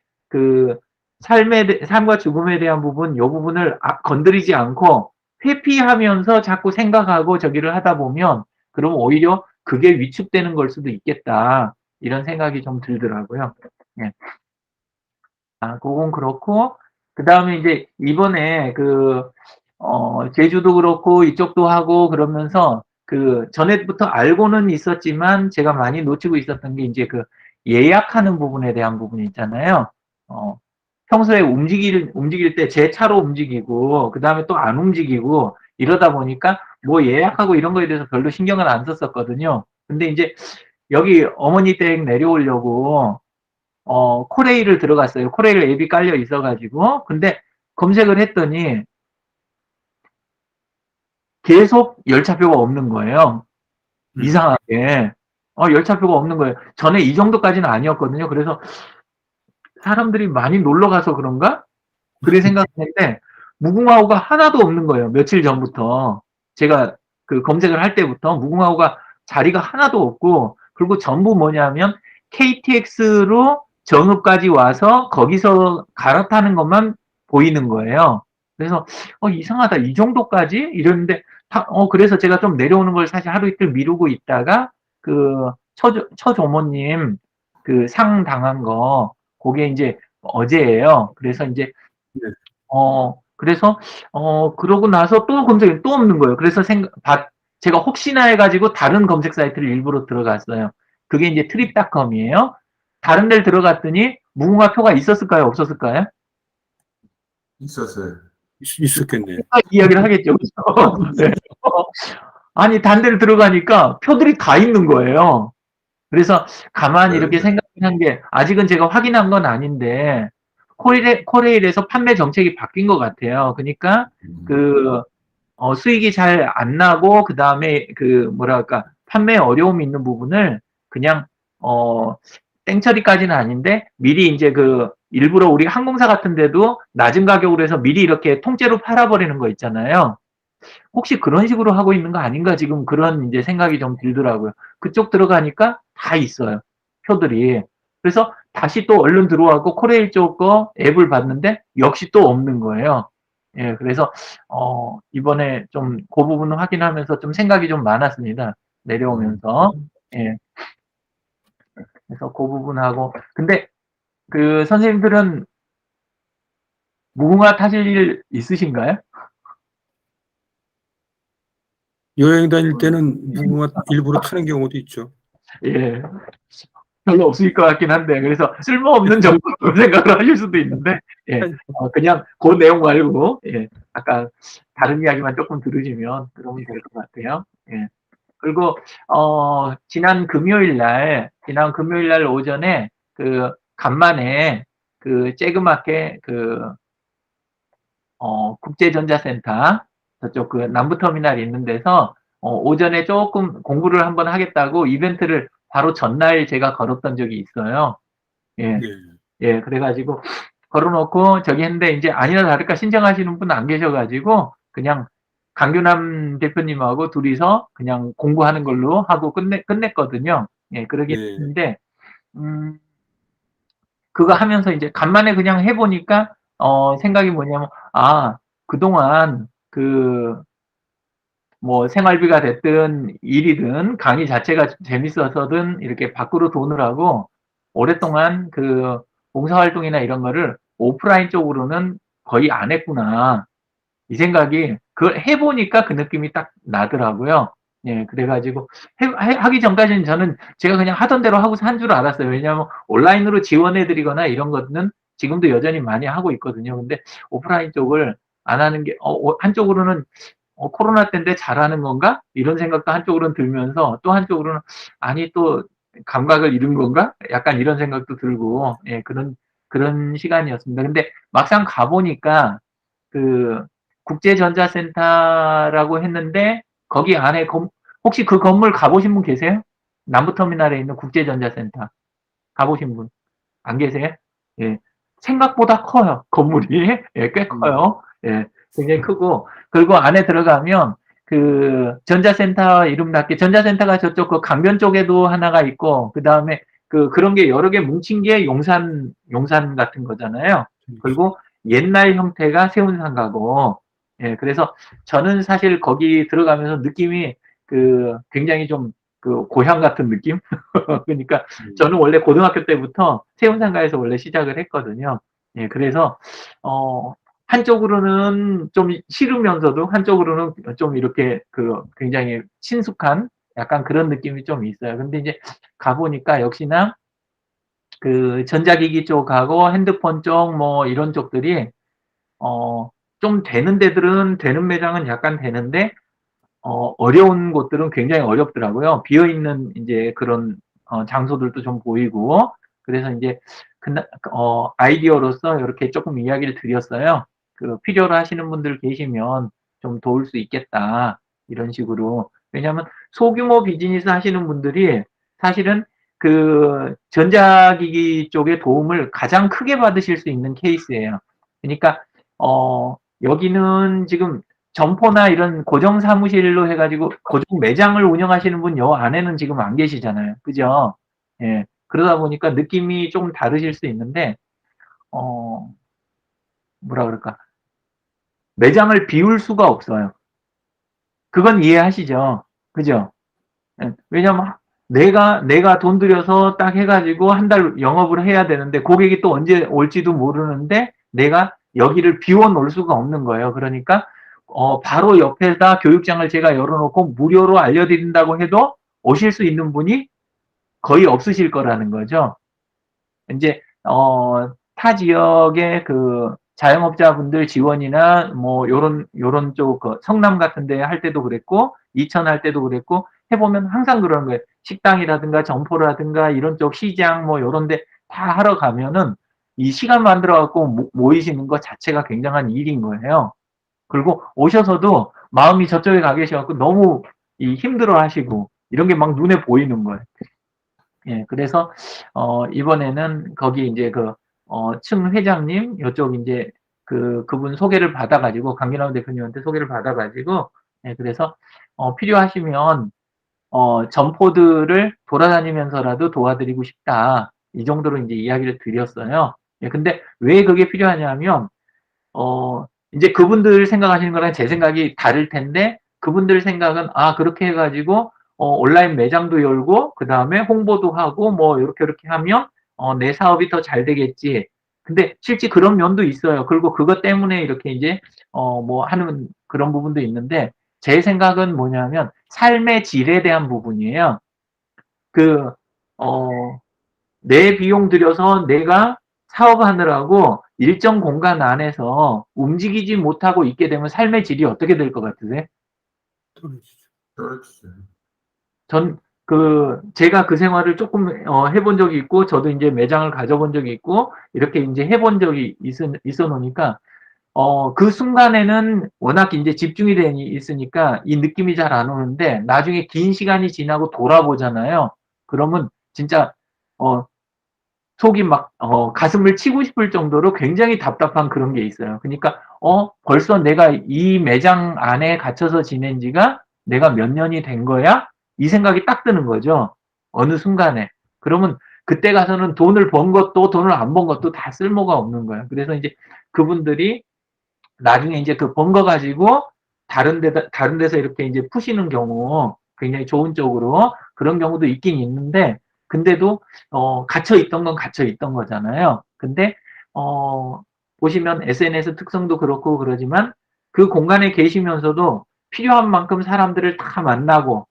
[SPEAKER 4] 삶과 죽음에 대한 부분, 요 부분을 건드리지 않고 회피하면서 자꾸 생각하고 저기를 하다 보면 그럼 오히려 그게 위축되는 걸 수도 있겠다. 이런 생각이 좀 들더라고요. 예. 그건 그렇고, 그 다음에 이제 이번에 제주도 그렇고 이쪽도 하고 그러면서 그 전에부터 알고는 있었지만 제가 많이 놓치고 있었던 게 이제 그 예약하는 부분에 대한 부분이 있잖아요. 평소에 움직일 때 제 차로 움직이고, 그 다음에 또 안 움직이고, 이러다 보니까 뭐 예약하고 이런 거에 대해서 별로 신경을 안 썼었거든요. 근데 이제 여기 어머니 댁 내려오려고, 코레일을 들어갔어요. 코레일 앱이 깔려 있어가지고. 근데 검색을 했더니 계속 열차표가 없는 거예요. 이상하게. 열차표가 없는 거예요. 전에 이 정도까지는 아니었거든요. 그래서 사람들이 많이 놀러 가서 그런가? 그렇게 생각했는데, 무궁화호가 하나도 없는 거예요. 며칠 전부터. 제가 그 검색을 할 때부터 무궁화호가 자리가 하나도 없고, 그리고 전부 뭐냐면, KTX로 정읍까지 와서 거기서 갈아타는 것만 보이는 거예요. 그래서, 이상하다. 이 정도까지? 이랬는데, 그래서 제가 좀 내려오는 걸 사실 하루 이틀 미루고 있다가, 그, 처조모님, 그 상 당한 거, 그게 이제 어제예요. 그래서 이제,
[SPEAKER 5] 네.
[SPEAKER 4] 그래서, 그러고 나서 또 검색이 또 없는 거예요. 그래서 제가 혹시나 해가지고 다른 검색 사이트를 일부러 들어갔어요. 그게 이제 트립닷컴이에요. 다른 데를 들어갔더니 무궁화표가 있었을까요? 없었을까요?
[SPEAKER 7] 있었어요.
[SPEAKER 5] 있었겠네.
[SPEAKER 4] 이야기를 하겠죠. 그렇죠? 네. 아니, 다른 데를 들어가니까 표들이 다 있는 거예요. 그래서 가만히 이렇게 생각한 게, 아직은 제가 확인한 건 아닌데, 코레일에서 판매 정책이 바뀐 것 같아요. 그러니까, 수익이 잘 안 나고, 그 다음에 뭐랄까, 판매에 어려움이 있는 부분을 그냥, 땡처리까지는 아닌데, 미리 이제 일부러 우리 항공사 같은 데도 낮은 가격으로 해서 미리 이렇게 통째로 팔아버리는 거 있잖아요. 혹시 그런 식으로 하고 있는 거 아닌가 지금 그런 이제 생각이 좀 들더라고요. 그쪽 들어가니까 다 있어요. 표들이. 그래서 다시 또 얼른 들어와고 코레일 쪽 거 앱을 봤는데 역시 또 없는 거예요. 예, 그래서 이번에 좀 그 부분을 확인하면서 좀 생각이 좀 많았습니다. 내려오면서. 예. 그래서 그 부분하고 근데 그 선생님들은 무궁화 타실 일 있으신가요?
[SPEAKER 5] 여행 다닐 때는 무궁화 일부러 타는 경우도 있죠.
[SPEAKER 4] 예. 별로 없을 것 같긴 한데, 그래서 쓸모없는 정도로 생각을 하실 수도 있는데, 예. 그냥 그 내용 말고, 예. 아까 다른 이야기만 조금 들으시면, 그러면 될 것 같아요. 예. 그리고, 지난 금요일 날 오전에, 간만에, 쬐그맣게, 국제전자센터, 저쪽 남부터미널 있는 데서, 오전에 조금 공부를 한번 하겠다고 이벤트를 바로 전날 제가 걸었던 적이 있어요. 예,
[SPEAKER 5] 예.
[SPEAKER 4] 예, 그래가지고 걸어놓고 저기 했는데 이제 아니나 다를까 신청하시는 분 안 계셔가지고 그냥 강규남 대표님하고 둘이서 그냥 공부하는 걸로 하고 끝냈거든요. 예, 그러긴
[SPEAKER 5] 예.
[SPEAKER 4] 했는데, 그거 하면서 이제 간만에 그냥 해보니까, 생각이 뭐냐면, 그동안 뭐 생활비가 됐든 일이든 강의 자체가 재밌어서든 이렇게 밖으로 돈을 하고 오랫동안 봉사활동이나 이런 거를 오프라인 쪽으로는 거의 안 했구나. 이 생각이 그걸 해보니까 그 느낌이 딱 나더라고요. 예, 그래가지고 하기 전까지는 저는 제가 그냥 하던 대로 하고 산 줄 알았어요. 왜냐하면 온라인으로 지원해드리거나 이런 거는 지금도 여전히 많이 하고 있거든요. 근데 오프라인 쪽을 안 하는 게 한쪽으로는 코로나 때인데 잘하는 건가? 이런 생각도 한쪽으로는 들면서 또 한쪽으로는 아니 또 감각을 잃은 건가? 약간 이런 생각도 들고 예, 그런 시간이었습니다. 근데 막상 가보니까 국제전자센터라고 했는데 거기 안에 혹시 그 건물 가보신 분 계세요? 남부터미널에 있는 국제전자센터 가보신 분 안 계세요? 예, 생각보다 커요 건물이 예, 꽤 커요. 예, 굉장히 크고 그리고 안에 들어가면 전자센터 이름답게 전자센터가 저쪽 강변 쪽에도 하나가 있고 그 다음에 그런 게 여러 개 뭉친 게 용산 같은 거잖아요. 그리고 옛날 형태가 세운상가고 예, 그래서 저는 사실 거기 들어가면서 느낌이 굉장히 좀 고향 같은 느낌? 그러니까 저는 원래 고등학교 때부터 세운상가에서 원래 시작을 했거든요. 예, 그래서 한쪽으로는 좀 싫으면서도 한쪽으로는 좀 이렇게 그 굉장히 친숙한 약간 그런 느낌이 좀 있어요. 근데 이제 가보니까 역시나 그 전자기기 쪽하고 핸드폰 쪽 뭐 이런 쪽들이 좀 되는 데들은 되는 매장은 약간 되는데 어려운 곳들은 굉장히 어렵더라고요. 비어 있는 이제 그런 장소들도 좀 보이고 그래서 이제 아이디어로서 이렇게 조금 이야기를 드렸어요. 그 필요로 하시는 분들 계시면 좀 도울 수 있겠다 이런 식으로. 왜냐하면 소규모 비즈니스 하시는 분들이 사실은 그 전자기기 쪽의 도움을 가장 크게 받으실 수 있는 케이스예요. 그러니까 여기는 지금 점포나 이런 고정 사무실로 해가지고 고정 매장을 운영하시는 분 요 안에는 지금 안 계시잖아요. 그죠? 예. 그러다 보니까 느낌이 좀 다르실 수 있는데, 뭐라 그럴까. 매장을 비울 수가 없어요. 그건 이해하시죠? 그죠? 예. 왜냐면 내가 돈 들여서 딱 해가지고 한 달 영업을 해야 되는데 고객이 또 언제 올지도 모르는데 내가 여기를 비워 놓을 수가 없는 거예요. 그러니까 바로 옆에다 교육장을 제가 열어놓고 무료로 알려드린다고 해도 오실 수 있는 분이 거의 없으실 거라는 거죠. 이제 타 지역의 그 자영업자분들 지원이나 뭐 요런 쪽 성남 같은 데 할 때도 그랬고 이천 할 때도 그랬고 해보면 항상 그런 거예요. 식당이라든가 점포라든가 이런 쪽 시장 뭐 요런 데 다 하러 가면은 이 시간 만들어 갖고 모이시는 것 자체가 굉장한 일인 거예요. 그리고 오셔서도 마음이 저쪽에 가 계셔갖고 너무 힘들어 하시고 이런 게 막 눈에 보이는 거예요. 예, 그래서 이번에는 거기 이제 층 회장님 요쪽 이제 그분 소개를 받아가지고 강민환 대표님한테 소개를 받아가지고 예, 그래서 필요하시면 점포들을 돌아다니면서라도 도와드리고 싶다 이 정도로 이제 이야기를 드렸어요. 예, 근데 왜 그게 필요하냐면 이제 그분들 생각하시는 거랑 제 생각이 다를 텐데 그분들 생각은 그렇게 해가지고 온라인 매장도 열고 그 다음에 홍보도 하고 뭐 이렇게 하면 내 사업이 더 잘 되겠지. 근데 실제 그런 면도 있어요. 그리고 그것 때문에 이렇게 이제 뭐 하는 그런 부분도 있는데 제 생각은 뭐냐면 삶의 질에 대한 부분이에요. 그 내 비용 들여서 내가 사업하느라고 일정 공간 안에서 움직이지 못하고 있게 되면 삶의 질이 어떻게 될 것 같으세요?
[SPEAKER 7] 그렇죠.
[SPEAKER 4] 제가 그 생활을 조금 해본 적이 있고 저도 이제 매장을 가져본 적이 있고 이렇게 이제 해본 적이 있어 놓으니까 그 순간에는 워낙 이제 집중이 돼 있으니까 이 느낌이 잘 안 오는데 나중에 긴 시간이 지나고 돌아보잖아요. 그러면 진짜 속이 막 가슴을 치고 싶을 정도로 굉장히 답답한 그런 게 있어요. 그러니까 벌써 내가 이 매장 안에 갇혀서 지낸 지가 내가 몇 년이 된 거야? 이 생각이 딱 드는 거죠. 어느 순간에. 그러면 그때 가서는 돈을 번 것도 돈을 안 번 것도 다 쓸모가 없는 거예요. 그래서 이제 그분들이 나중에 이제 그 번 거 가지고 다른 데서 이렇게 이제 푸시는 경우 굉장히 좋은 쪽으로 그런 경우도 있긴 있는데 근데도 갇혀 있던 건 갇혀 있던 거잖아요. 근데 보시면 SNS 특성도 그렇고 그러지만 그 공간에 계시면서도 필요한 만큼 사람들을 다 만나고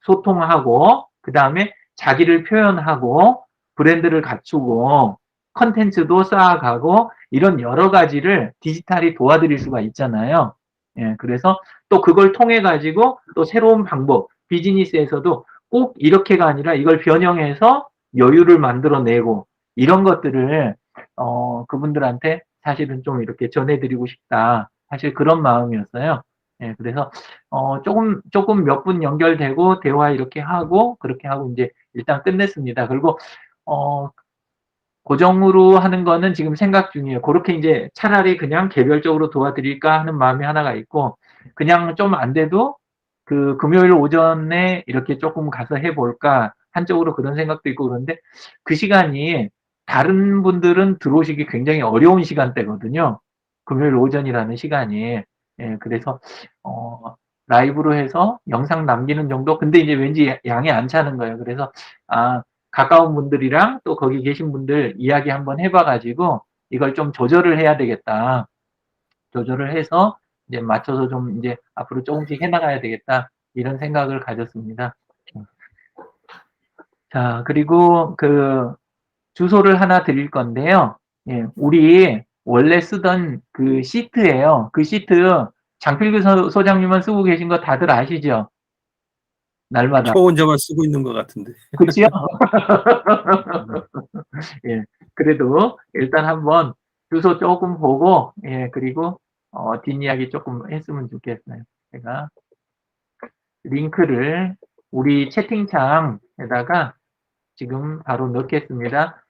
[SPEAKER 4] 소통하고 그다음에 자기를 표현하고 브랜드를 갖추고 컨텐츠도 쌓아가고 이런 여러 가지를 디지털이 도와드릴 수가 있잖아요. 예, 그래서 또 그걸 통해 가지고 또 새로운 방법, 비즈니스에서도 꼭 이렇게가 아니라 이걸 변형해서 여유를 만들어내고 이런 것들을 그분들한테 사실은 좀 이렇게 전해드리고 싶다. 사실 그런 마음이었어요. 예, 그래서 조금 몇 분 연결되고 대화 이렇게 하고 그렇게 하고 이제 일단 끝냈습니다. 그리고 고정으로 하는 거는 지금 생각 중이에요. 그렇게 이제 차라리 그냥 개별적으로 도와드릴까 하는 마음이 하나가 있고, 그냥 좀 안 돼도 그 금요일 오전에 이렇게 조금 가서 해볼까 한쪽으로 그런 생각도 있고 그런데 그 시간이 다른 분들은 들어오시기 굉장히 어려운 시간대거든요. 금요일 오전이라는 시간이. 예, 그래서, 라이브로 해서 영상 남기는 정도? 근데 이제 왠지 양이 안 차는 거예요. 그래서, 가까운 분들이랑 또 거기 계신 분들 이야기 한번 해봐가지고 이걸 좀 조절을 해야 되겠다. 조절을 해서 이제 맞춰서 좀 이제 앞으로 조금씩 해나가야 되겠다 이런 생각을 가졌습니다. 자, 그리고 그 주소를 하나 드릴 건데요. 예, 우리 원래 쓰던 그 시트예요. 그 시트 장필규 소장님은 쓰고 계신 거 다들 아시죠? 날마다.
[SPEAKER 5] 저 혼자만 쓰고 있는 것 같은데.
[SPEAKER 4] 그치요? 예, 그래도 일단 한번 주소 조금 보고, 예, 그리고, 뒷이야기 조금 했으면 좋겠어요. 제가 링크를 우리 채팅창에다가 지금 바로 넣겠습니다.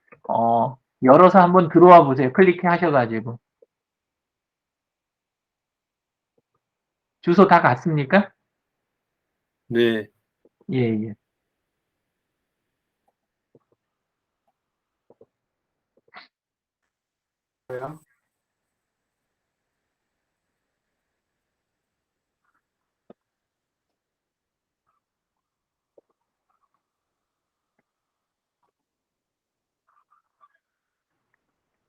[SPEAKER 4] 열어서 한번 들어와 보세요. 클릭해 하셔가지고. 주소 다 갔습니까?
[SPEAKER 5] 네.
[SPEAKER 4] 예, 예.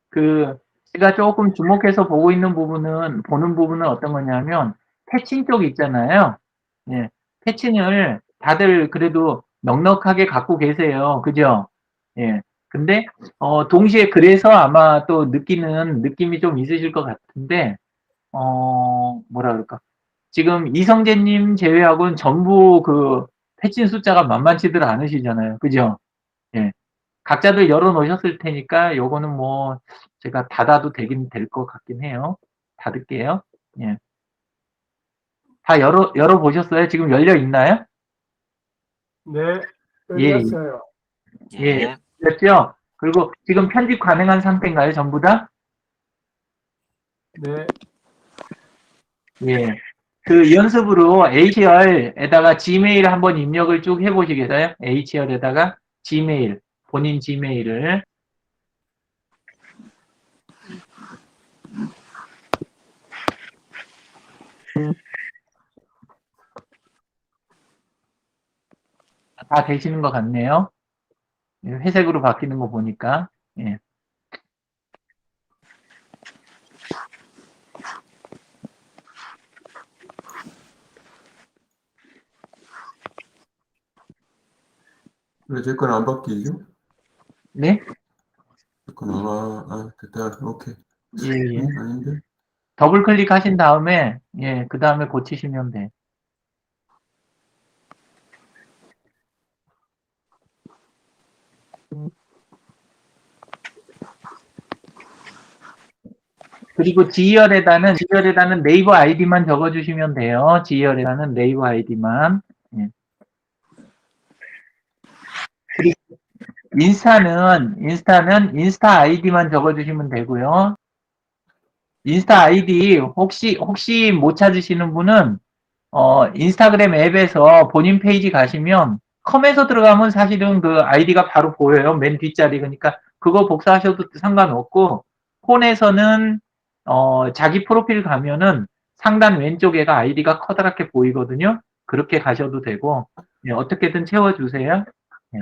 [SPEAKER 4] 그 제가 조금 주목해서 보는 부분은 어떤 거냐면 패칭 쪽 있잖아요. 예, 패칭을 다들 그래도 넉넉하게 갖고 계세요. 그죠? 예. 근데 동시에 그래서 아마 또 느끼는 느낌이 좀 있으실 것 같은데 뭐라 그럴까? 지금 이성재님 제외하고는 전부 그 패칭 숫자가 만만치들 않으시잖아요. 그죠? 예. 각자들 열어놓으셨을 테니까 요거는 뭐 제가 닫아도 되긴 될 것 같긴 해요. 닫을게요. 예. 다 열어보셨어요? 지금 열려 있나요?
[SPEAKER 1] 네,
[SPEAKER 4] 예,
[SPEAKER 6] 열렸어요.
[SPEAKER 4] 예. 열렸죠? 그리고 지금 편집 가능한 상태인가요? 전부 다?
[SPEAKER 1] 네,
[SPEAKER 4] 예. 그 연습으로 HR에다가 지메일 한번 입력을 쭉 해보시겠어요? HR에다가 지메일, 본인 지메일을. 다 되시는 것 같네요. 회색으로 바뀌는 거 보니까. 예.
[SPEAKER 7] 왜 제 건 안 바뀌죠?
[SPEAKER 4] 네?
[SPEAKER 7] 제 건, 됐다. 오케이.
[SPEAKER 4] 예, 예.
[SPEAKER 7] 아닌데?
[SPEAKER 4] 더블 클릭하신 다음에, 예, 그 다음에 고치시면 돼. 그리고 지열에다는 네이버 아이디만 적어주시면 돼요. 지열에다는 네이버 아이디만. 예. 그리고 인스타는 인스타 아이디만 적어주시면 되고요. 인스타 아이디 혹시 못 찾으시는 분은 인스타그램 앱에서 본인 페이지 가시면 컴에서 들어가면 사실은 그 아이디가 바로 보여요. 맨 뒷자리. 그러니까 그거 복사하셔도 상관없고 폰에서는 자기 프로필 가면은 상단 왼쪽에가 아이디가 커다랗게 보이거든요. 그렇게 가셔도 되고 예, 어떻게든 채워주세요. 예.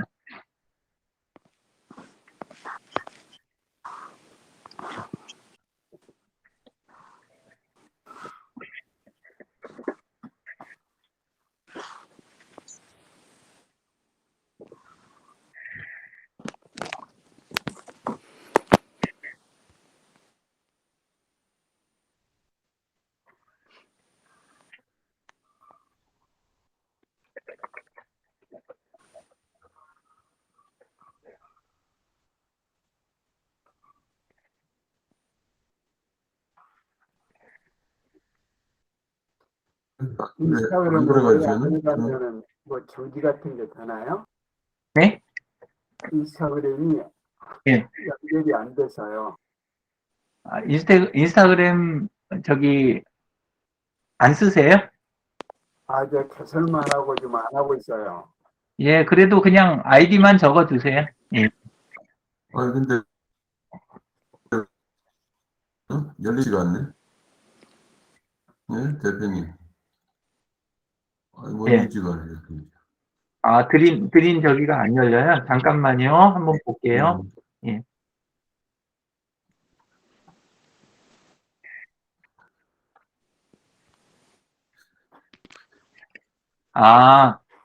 [SPEAKER 7] 네, 안
[SPEAKER 6] 인스타그램
[SPEAKER 7] 들어가죠.
[SPEAKER 6] 안 들어가면은 뭐 정지 같은 게 되나요?
[SPEAKER 4] 네?
[SPEAKER 6] 인스타그램이
[SPEAKER 4] 예.
[SPEAKER 6] 연결이 안 돼서요.
[SPEAKER 4] 인스타그램 저기 안 쓰세요?
[SPEAKER 6] 이제 개설만 하고 좀 안 하고 있어요.
[SPEAKER 4] 예, 그래도 그냥 아이디만 적어주세요. 예.
[SPEAKER 7] 근데, 열리지가 않네. 네, 대표님. 뭐
[SPEAKER 4] 예.
[SPEAKER 7] 열리지가 않아요.
[SPEAKER 4] 드린 저기가 안 열려요? 잠깐만요. 한번 볼게요. 예.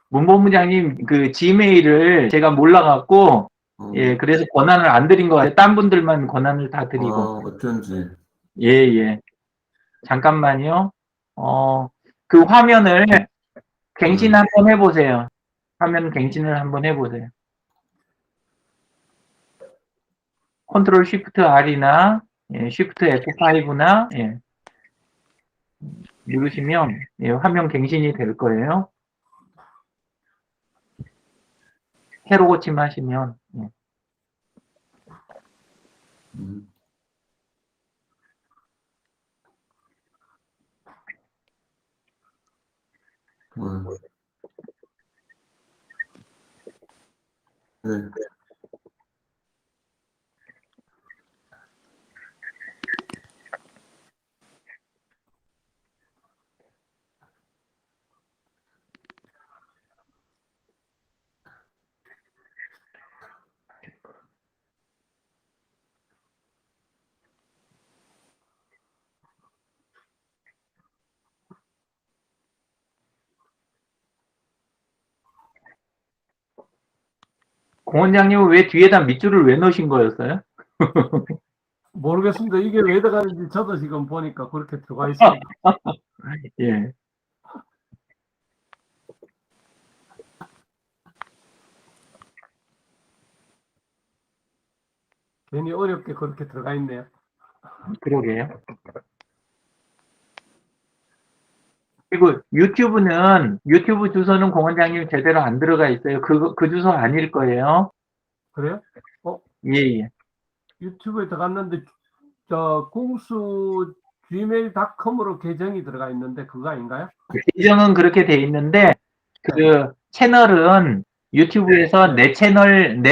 [SPEAKER 4] 문본부장님 그 지메일을 제가 몰라갖고, 예, 그래서 권한을 안 드린 것 같아요. 딴 분들만 권한을 다 드리고.
[SPEAKER 7] 어쩐지.
[SPEAKER 4] 예, 예. 잠깐만요. 그 화면을 갱신 한번 해보세요. 화면 갱신을 한번 해보세요. 컨트롤 쉬프트 R이나, 예, 쉬프트 F5나, 예, 누르시면, 예, 화면 갱신이 될 거예요. 회로 고침 하시면, 예.
[SPEAKER 7] 음. 네.
[SPEAKER 4] 공원장님은 왜 뒤에다 밑줄을 왜 넣으신 거였어요?
[SPEAKER 1] 모르겠습니다. 이게 왜 들어가는지 저도 지금 보니까 그렇게 들어가 있습니다.
[SPEAKER 4] 예.
[SPEAKER 1] 괜히 어렵게 그렇게 들어가 있네요.
[SPEAKER 4] 그러게요. 그리고 유튜브 주소는 공원장님 제대로 안 들어가 있어요. 그 주소 아닐 거예요.
[SPEAKER 1] 그래요?
[SPEAKER 4] 예, 예.
[SPEAKER 1] 유튜브에 들어갔는데 저 공수 gmail.com으로 계정이 들어가 있는데 그거 아닌가요?
[SPEAKER 4] 계정은 그렇게 돼 있는데, 그 채널은 유튜브에서 내 채널,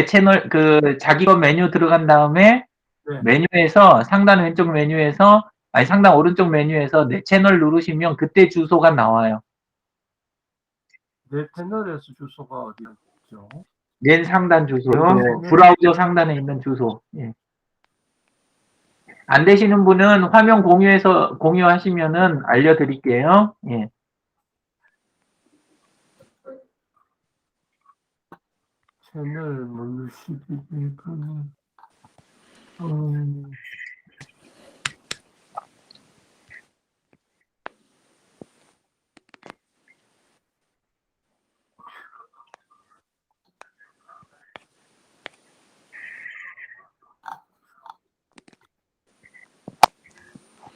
[SPEAKER 4] 자기 거 메뉴 들어간 다음에
[SPEAKER 1] 네.
[SPEAKER 4] 메뉴에서 상단 왼쪽 메뉴에서, 아니, 상단 오른쪽 메뉴에서 내 채널 누르시면 그때 주소가 나와요.
[SPEAKER 1] 내 채널에서 주소가 어디였죠?
[SPEAKER 4] 맨 상단 주소요.
[SPEAKER 1] 네.
[SPEAKER 4] 브라우저 상단에 있는 주소. 예. 안 되시는 분은 화면 공유하시면은 알려드릴게요. 예.
[SPEAKER 1] 채널 누르시기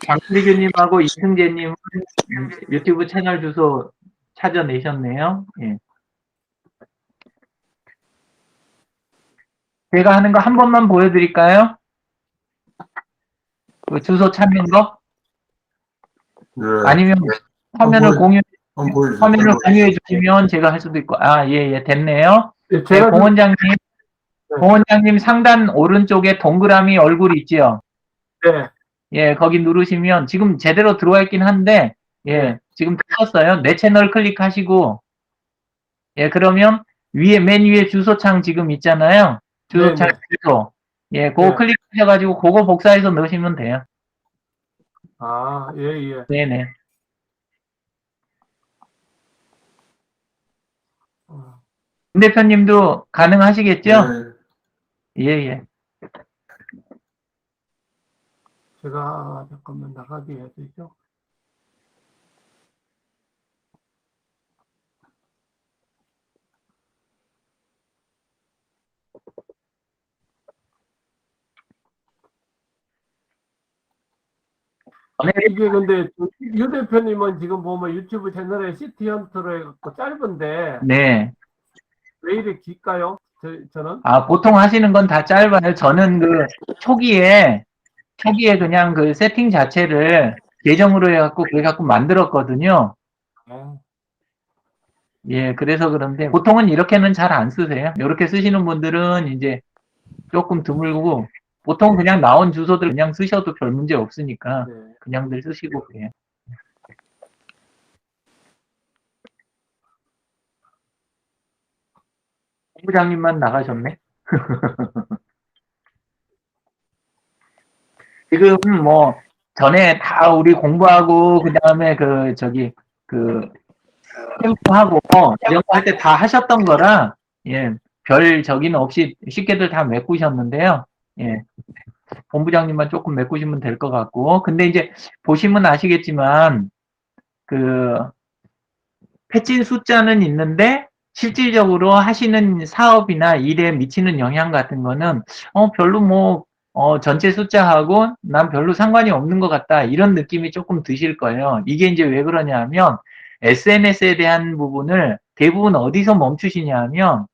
[SPEAKER 4] 장필규님하고 이승재님은 유튜브 채널 주소 찾아내셨네요. 예. 제가 하는 거 한 번만 보여드릴까요? 그 주소 찾는 거?
[SPEAKER 7] 네.
[SPEAKER 4] 아니면 화면을
[SPEAKER 7] 한번 보여주세요.
[SPEAKER 4] 화면을 공유해 주시면 제가 할 수도 있고. 예, 됐네요.
[SPEAKER 1] 네,
[SPEAKER 4] 네,
[SPEAKER 1] 제가
[SPEAKER 4] 공원장님 상단 오른쪽에 동그라미 얼굴 있지요?
[SPEAKER 1] 네,
[SPEAKER 4] 예, 거기 누르시면 지금 제대로 들어와 있긴 한데, 예,
[SPEAKER 1] 네.
[SPEAKER 4] 지금 떴어요. 내 채널 클릭하시고, 예, 그러면 맨 위에 주소창 지금 있잖아요. 주소창
[SPEAKER 1] 네.
[SPEAKER 4] 주소. 예, 그거
[SPEAKER 1] 네.
[SPEAKER 4] 클릭하셔가지고 그거 복사해서 넣으시면 돼요.
[SPEAKER 1] 예.
[SPEAKER 4] 네네. 김 대표님도 가능하시겠죠?
[SPEAKER 7] 네.
[SPEAKER 4] 예.
[SPEAKER 1] 제가 잠깐만 나가게 해야 되죠. 이게 근데 유 대표님은 지금 보면 유튜브 채널에 시티헌트로 해갖고 짧은데
[SPEAKER 4] 네.
[SPEAKER 1] 왜 이렇게 길까요? 저는
[SPEAKER 4] 보통 하시는 건 다 짧아요. 저는 초기에 그냥 그 세팅 자체를 계정으로 해갖고 그래갖고 만들었거든요. 예, 그래서 그런데 보통은 이렇게는 잘 안 쓰세요. 이렇게 쓰시는 분들은 이제 조금 드물고 보통 그냥 나온 주소들 그냥 쓰셔도 별 문제 없으니까
[SPEAKER 1] 네.
[SPEAKER 4] 그냥들 쓰시고 그래요. 본부장님만 나가셨네. 지금 전에 다 우리 공부하고 그다음에 캠프하고 이런 거 할 때 다 하셨던 거라 예, 별 저기는 없이 쉽게들 다 메꾸셨는데요. 예, 본부장님만 조금 메꾸시면 될 것 같고 근데 이제 보시면 아시겠지만 그 패친 숫자는 있는데 실질적으로 하시는 사업이나 일에 미치는 영향 같은 거는 별로 뭐 전체 숫자하고 난 별로 상관이 없는 것 같다 이런 느낌이 조금 드실 거예요. 이게 이제 왜 그러냐면 SNS에 대한 부분을 대부분 어디서 멈추시냐면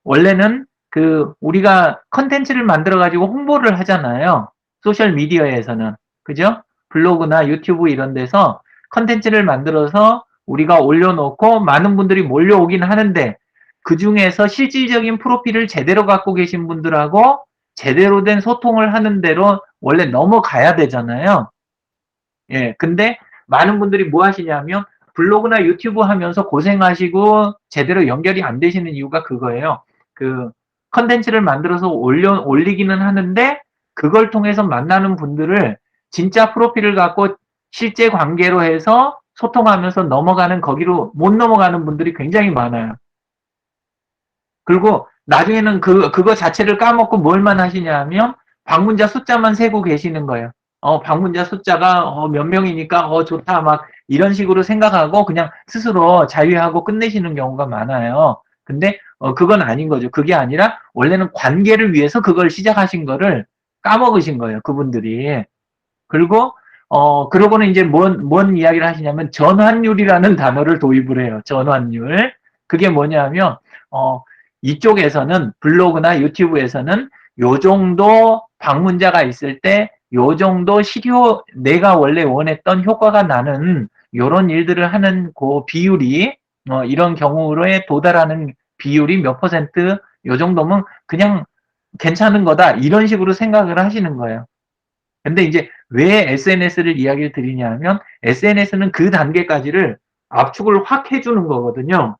[SPEAKER 4] 원래는 그 우리가 컨텐츠를 만들어 가지고 홍보를 하잖아요. 소셜 미디어에서는 그죠? 블로그나 유튜브 이런 데서 컨텐츠를 만들어서 우리가 올려놓고 많은 분들이 몰려오긴 하는데 그 중에서 실질적인 프로필을 제대로 갖고 계신 분들하고 제대로 된 소통을 하는 대로 원래 넘어가야 되잖아요. 예, 근데 많은 분들이 뭐 하시냐면 블로그나 유튜브 하면서 고생하시고 제대로 연결이 안 되시는 이유가 그거예요. 그 컨텐츠를 만들어서 올리기는 하는데 그걸 통해서 만나는 분들을 진짜 프로필을 갖고 실제 관계로 해서 소통하면서 넘어가는 거기로 못 넘어가는 분들이 굉장히 많아요. 그리고 나중에는 그거 자체를 까먹고 뭘만 하시냐면 방문자 숫자만 세고 계시는 거예요. 방문자 숫자가 몇 명이니까 좋다 막 이런 식으로 생각하고 그냥 스스로 자유하고 끝내시는 경우가 많아요. 근데 그건 아닌 거죠. 그게 아니라 원래는 관계를 위해서 그걸 시작하신 거를 까먹으신 거예요. 그분들이. 그리고 그러고는 이제 뭔 이야기를 하시냐면 전환율이라는 단어를 도입을 해요. 전환율. 그게 뭐냐면 이쪽에서는 블로그나 유튜브에서는 요 정도 방문자가 있을 때 요 정도 실효 내가 원래 원했던 효과가 나는 요런 일들을 하는 그 비율이 이런 경우에 도달하는 비율이 몇 퍼센트 요 정도면 그냥 괜찮은 거다 이런 식으로 생각을 하시는 거예요. 근데 이제 왜 SNS를 이야기를 드리냐면 SNS는 그 단계까지를 압축을 확 해주는 거거든요.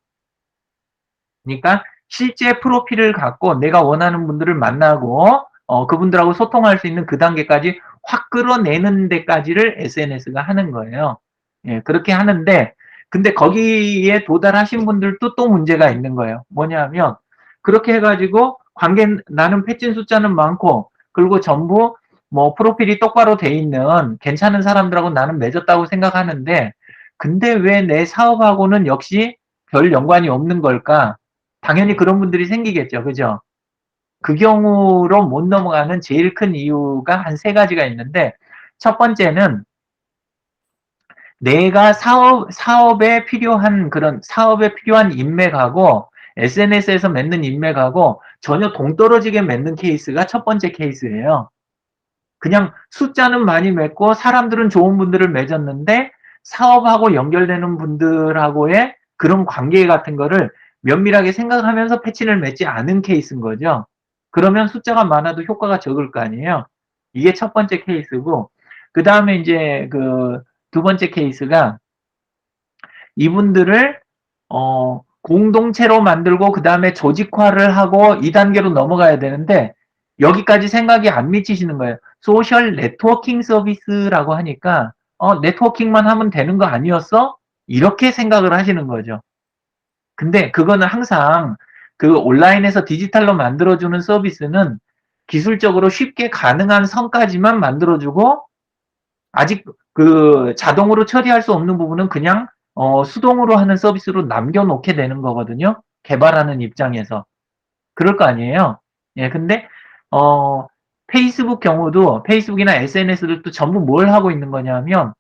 [SPEAKER 4] 그러니까 실제 프로필을 갖고 내가 원하는 분들을 만나고 그분들하고 소통할 수 있는 그 단계까지 확 끌어내는 데까지를 SNS가 하는 거예요. 예, 그렇게 하는데 근데 거기에 도달하신 분들도 또 문제가 있는 거예요. 뭐냐면 그렇게 해가지고 나는 패친 숫자는 많고 그리고 전부 뭐 프로필이 똑바로 돼 있는 괜찮은 사람들하고 나는 맺었다고 생각하는데 근데 왜 내 사업하고는 역시 별 연관이 없는 걸까? 당연히 그런 분들이 생기겠죠. 그죠? 그 경우로 못 넘어가는 제일 큰 이유가 한 3가지가 있는데 첫 번째는 내가 사업에 필요한 그런 사업에 필요한 인맥하고 SNS에서 맺는 인맥하고 전혀 동떨어지게 맺는 케이스가 첫 번째 케이스예요. 그냥 숫자는 많이 맺고 사람들은 좋은 분들을 맺었는데 사업하고 연결되는 분들하고의 그런 관계 같은 거를 면밀하게 생각하면서 패친을 맺지 않은 케이스인 거죠. 그러면 숫자가 많아도 효과가 적을 거 아니에요. 이게 첫 번째 케이스고 그 다음에 이제 그 두 번째 케이스가 이분들을 공동체로 만들고 그 다음에 조직화를 하고 2단계로 넘어가야 되는데 여기까지 생각이 안 미치시는 거예요. 소셜 네트워킹 서비스라고 하니까 네트워킹만 하면 되는 거 아니었어? 이렇게 생각을 하시는 거죠. 근데 그거는 항상 그 온라인에서 디지털로 만들어주는 서비스는 기술적으로 쉽게 가능한 선까지만 만들어주고 아직 그 자동으로 처리할 수 없는 부분은 그냥 수동으로 하는 서비스로 남겨놓게 되는 거거든요. 개발하는 입장에서. 그럴 거 아니에요. 예, 근데 페이스북 경우도 페이스북이나 SNS들도 전부 뭘 하고 있는 거냐면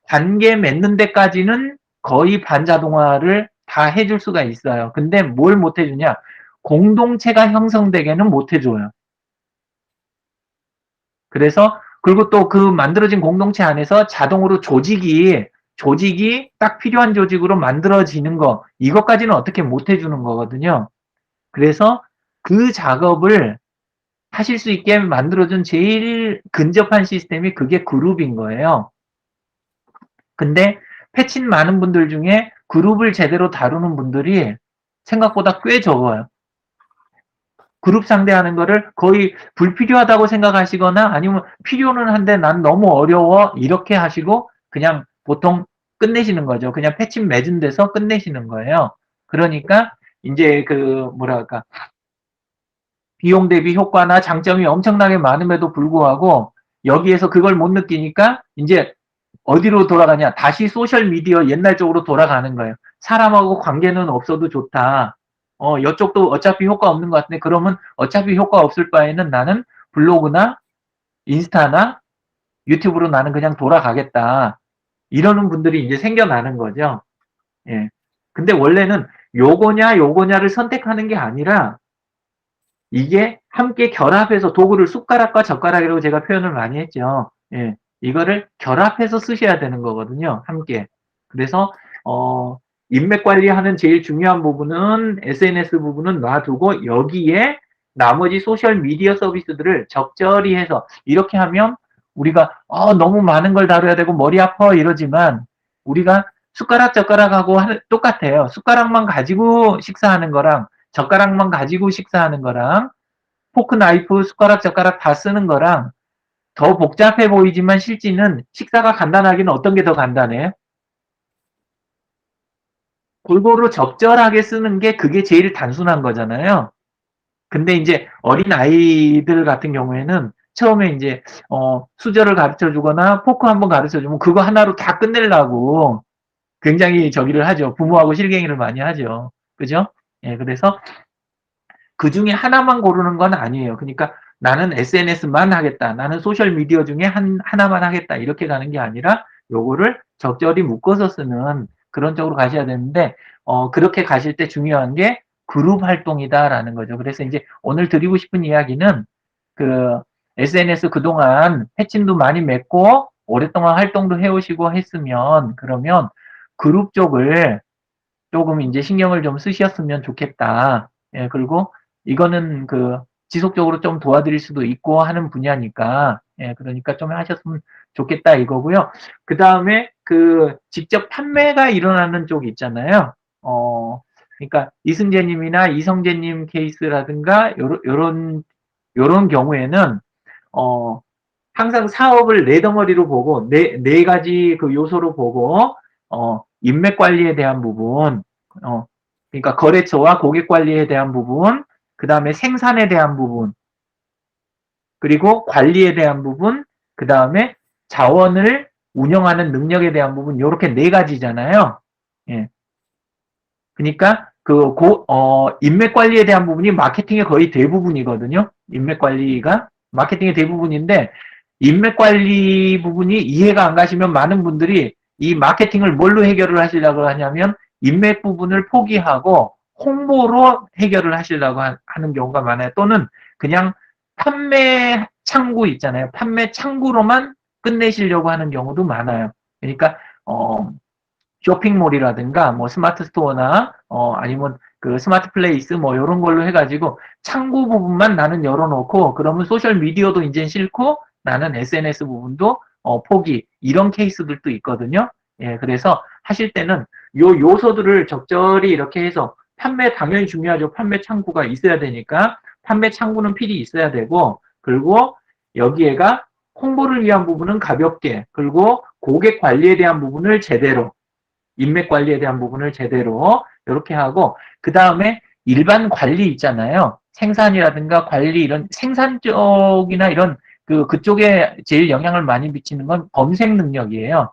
[SPEAKER 4] 관계 맺는 데까지는 거의 반자동화를 다 해줄 수가 있어요. 근데 뭘 못 해주냐? 공동체가 형성되게는 못 해줘요. 그래서 그리고 또 그 만들어진 공동체 안에서 자동으로 조직이 딱 필요한 조직으로 만들어지는 거 이것까지는 어떻게 못 해주는 거거든요. 그래서 그 작업을 하실 수 있게 만들어준 제일 근접한 시스템이 그게 그룹인 거예요. 근데 패친 많은 분들 중에 그룹을 제대로 다루는 분들이 생각보다 꽤 적어요. 그룹 상대하는 거를 거의 불필요하다고 생각하시거나 아니면 필요는 한데 난 너무 어려워 이렇게 하시고 그냥 보통 끝내시는 거죠. 그냥 패치 맺은 데서 끝내시는 거예요. 그러니까 이제 그 뭐랄까 비용 대비 효과나 장점이 엄청나게 많음에도 불구하고 여기에서 그걸 못 느끼니까 이제 어디로 돌아가냐? 다시 소셜 미디어 옛날 쪽으로 돌아가는 거예요. 사람하고 관계는 없어도 좋다. 이쪽도 어차피 효과 없는 것 같은데 그러면 어차피 효과 없을 바에는 나는 블로그나 인스타나 유튜브로 나는 그냥 돌아가겠다. 이러는 분들이 이제 생겨나는 거죠. 예. 근데 원래는 요거냐를 선택하는 게 아니라 이게 함께 결합해서 도구를 숟가락과 젓가락이라고 제가 표현을 많이 했죠. 예. 이거를 결합해서 쓰셔야 되는 거거든요. 함께. 그래서 인맥 관리하는 제일 중요한 부분은 SNS 부분은 놔두고 여기에 나머지 소셜 미디어 서비스들을 적절히 해서 이렇게 하면 우리가 너무 많은 걸 다뤄야 되고 머리 아파 이러지만 우리가 숟가락 젓가락하고 똑같아요. 숟가락만 가지고 식사하는 거랑 젓가락만 가지고 식사하는 거랑 포크 나이프 숟가락 젓가락 다 쓰는 거랑 더 복잡해 보이지만 실제는 식사가 간단하기는 어떤 게 더 간단해요? 골고루 적절하게 쓰는 게 그게 제일 단순한 거잖아요. 근데 이제 어린 아이들 같은 경우에는 처음에 이제 수저를 가르쳐 주거나 포크 한번 가르쳐 주면 그거 하나로 다 끝내려고 굉장히 저기를 하죠. 부모하고 실갱이를 많이 하죠. 그죠? 예, 그래서 그 중에 하나만 고르는 건 아니에요. 그러니까 나는 SNS만 하겠다. 나는 소셜 미디어 중에 하나만 하겠다. 이렇게 가는 게 아니라 요거를 적절히 묶어서 쓰는 그런 쪽으로 가셔야 되는데 그렇게 가실 때 중요한 게 그룹 활동이다라는 거죠. 그래서 이제 오늘 드리고 싶은 이야기는 그 SNS 그동안 패친도 많이 맺고 오랫동안 활동도 해오시고 했으면 그러면 그룹 쪽을 조금 이제 신경을 좀 쓰셨으면 좋겠다. 예, 그리고 이거는 그 지속적으로 좀 도와드릴 수도 있고 하는 분야니까, 예, 그러니까 좀 하셨으면 좋겠다 이거고요. 그 다음에 그 직접 판매가 일어나는 쪽 있잖아요. 그러니까 이승재님이나 이성재님 케이스라든가 요런 경우에는 항상 사업을 네 덩어리로 보고 네 가지 그 요소로 보고 인맥 관리에 대한 부분, 그러니까 거래처와 고객 관리에 대한 부분, 그 다음에 생산에 대한 부분, 그리고 관리에 대한 부분, 그 다음에 자원을 운영하는 능력에 대한 부분, 이렇게 네 가지잖아요. 예. 그러니까 인맥 관리에 대한 부분이 마케팅의 거의 대부분이거든요. 인맥 관리가 마케팅의 대부분인데 인맥 관리 부분이 이해가 안 가시면 많은 분들이 이 마케팅을 뭘로 해결을 하시려고 하냐면 인맥 부분을 포기하고 홍보로 해결을 하시려고 하는 경우가 많아요. 또는 그냥 판매 창구 있잖아요. 판매 창구로만 끝내시려고 하는 경우도 많아요. 그러니까 쇼핑몰이라든가 뭐 스마트 스토어나 아니면 그 스마트 플레이스 뭐 이런 걸로 해가지고 창구 부분만 나는 열어놓고 그러면 소셜 미디어도 이제 싫고 나는 SNS 부분도 포기 이런 케이스들도 있거든요. 예, 그래서 하실 때는 요 요소들을 적절히 이렇게 해서 판매 당연히 중요하죠. 판매 창구가 있어야 되니까 판매 창구는 필히 있어야 되고 그리고 여기에가 홍보를 위한 부분은 가볍게 그리고 고객 관리에 대한 부분을 제대로 인맥 관리에 대한 부분을 제대로 이렇게 하고 그 다음에 일반 관리 있잖아요. 생산이라든가 관리 이런 생산 쪽이나 이런 그쪽에 제일 영향을 많이 미치는 건 검색 능력이에요.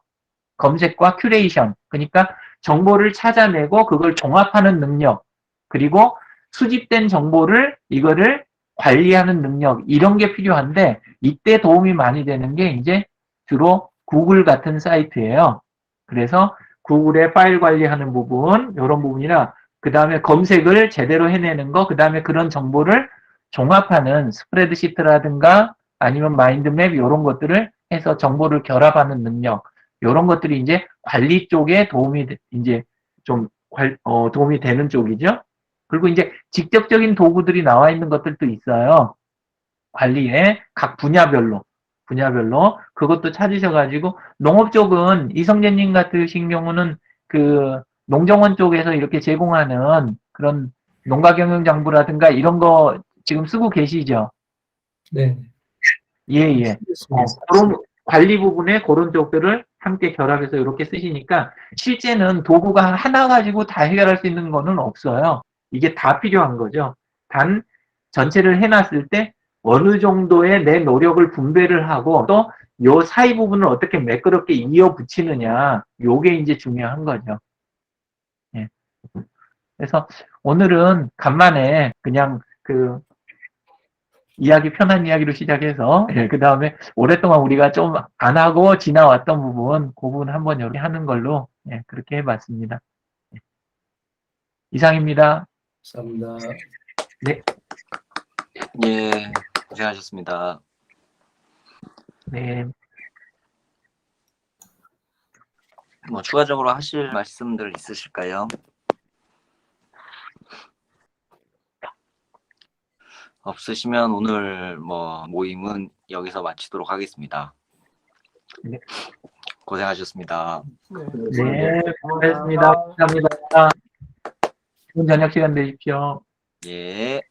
[SPEAKER 4] 검색과 큐레이션. 그러니까 정보를 찾아내고 그걸 종합하는 능력. 그리고 수집된 정보를 이거를 관리하는 능력. 이런 게 필요한데 이때 도움이 많이 되는 게 이제 주로 구글 같은 사이트예요. 그래서 구글의 파일 관리하는 부분, 이런 부분이나 그 다음에 검색을 제대로 해내는 거, 그 다음에 그런 정보를 종합하는 스프레드시트라든가 아니면 마인드맵 이런 것들을 해서 정보를 결합하는 능력, 이런 것들이 이제 관리 쪽에 도움이 이제 좀 도움이 되는 쪽이죠. 그리고 이제 직접적인 도구들이 나와 있는 것들도 있어요. 관리에 각 분야별로 그것도 찾으셔가지고 농업 쪽은 이성재님 같으신 경우는 그 농정원 쪽에서 이렇게 제공하는 그런 농가경영장부라든가 이런 거 지금 쓰고 계시죠?
[SPEAKER 3] 네.
[SPEAKER 4] 예. 그런 관리 부분에 그런 쪽들을 함께 결합해서 이렇게 쓰시니까 실제는 도구가 하나 가지고 다 해결할 수 있는 거는 없어요. 이게 다 필요한 거죠. 단 전체를 해놨을 때 어느 정도의 내 노력을 분배를 하고 또 요 사이 부분을 어떻게 매끄럽게 이어 붙이느냐, 요게 이제 중요한 거죠. 예. 그래서 오늘은 간만에 그냥 그 편한 이야기로 시작해서, 그 다음에 오랫동안 우리가 좀 안 하고 지나왔던 부분, 그 부분 한번 이렇게 하는 걸로, 그렇게 해봤습니다. 이상입니다.
[SPEAKER 3] 감사합니다.
[SPEAKER 4] 네.
[SPEAKER 2] 예, 고생하셨습니다.
[SPEAKER 4] 네.
[SPEAKER 2] 뭐 추가적으로 하실 말씀들 있으실까요? 없으시면 오늘 뭐 모임은 여기서 마치도록 하겠습니다.
[SPEAKER 4] 네.
[SPEAKER 2] 고생하셨습니다.
[SPEAKER 4] 네, 고맙습니다. 감사합니다. 좋은 저녁 시간 되십시오.
[SPEAKER 2] 예.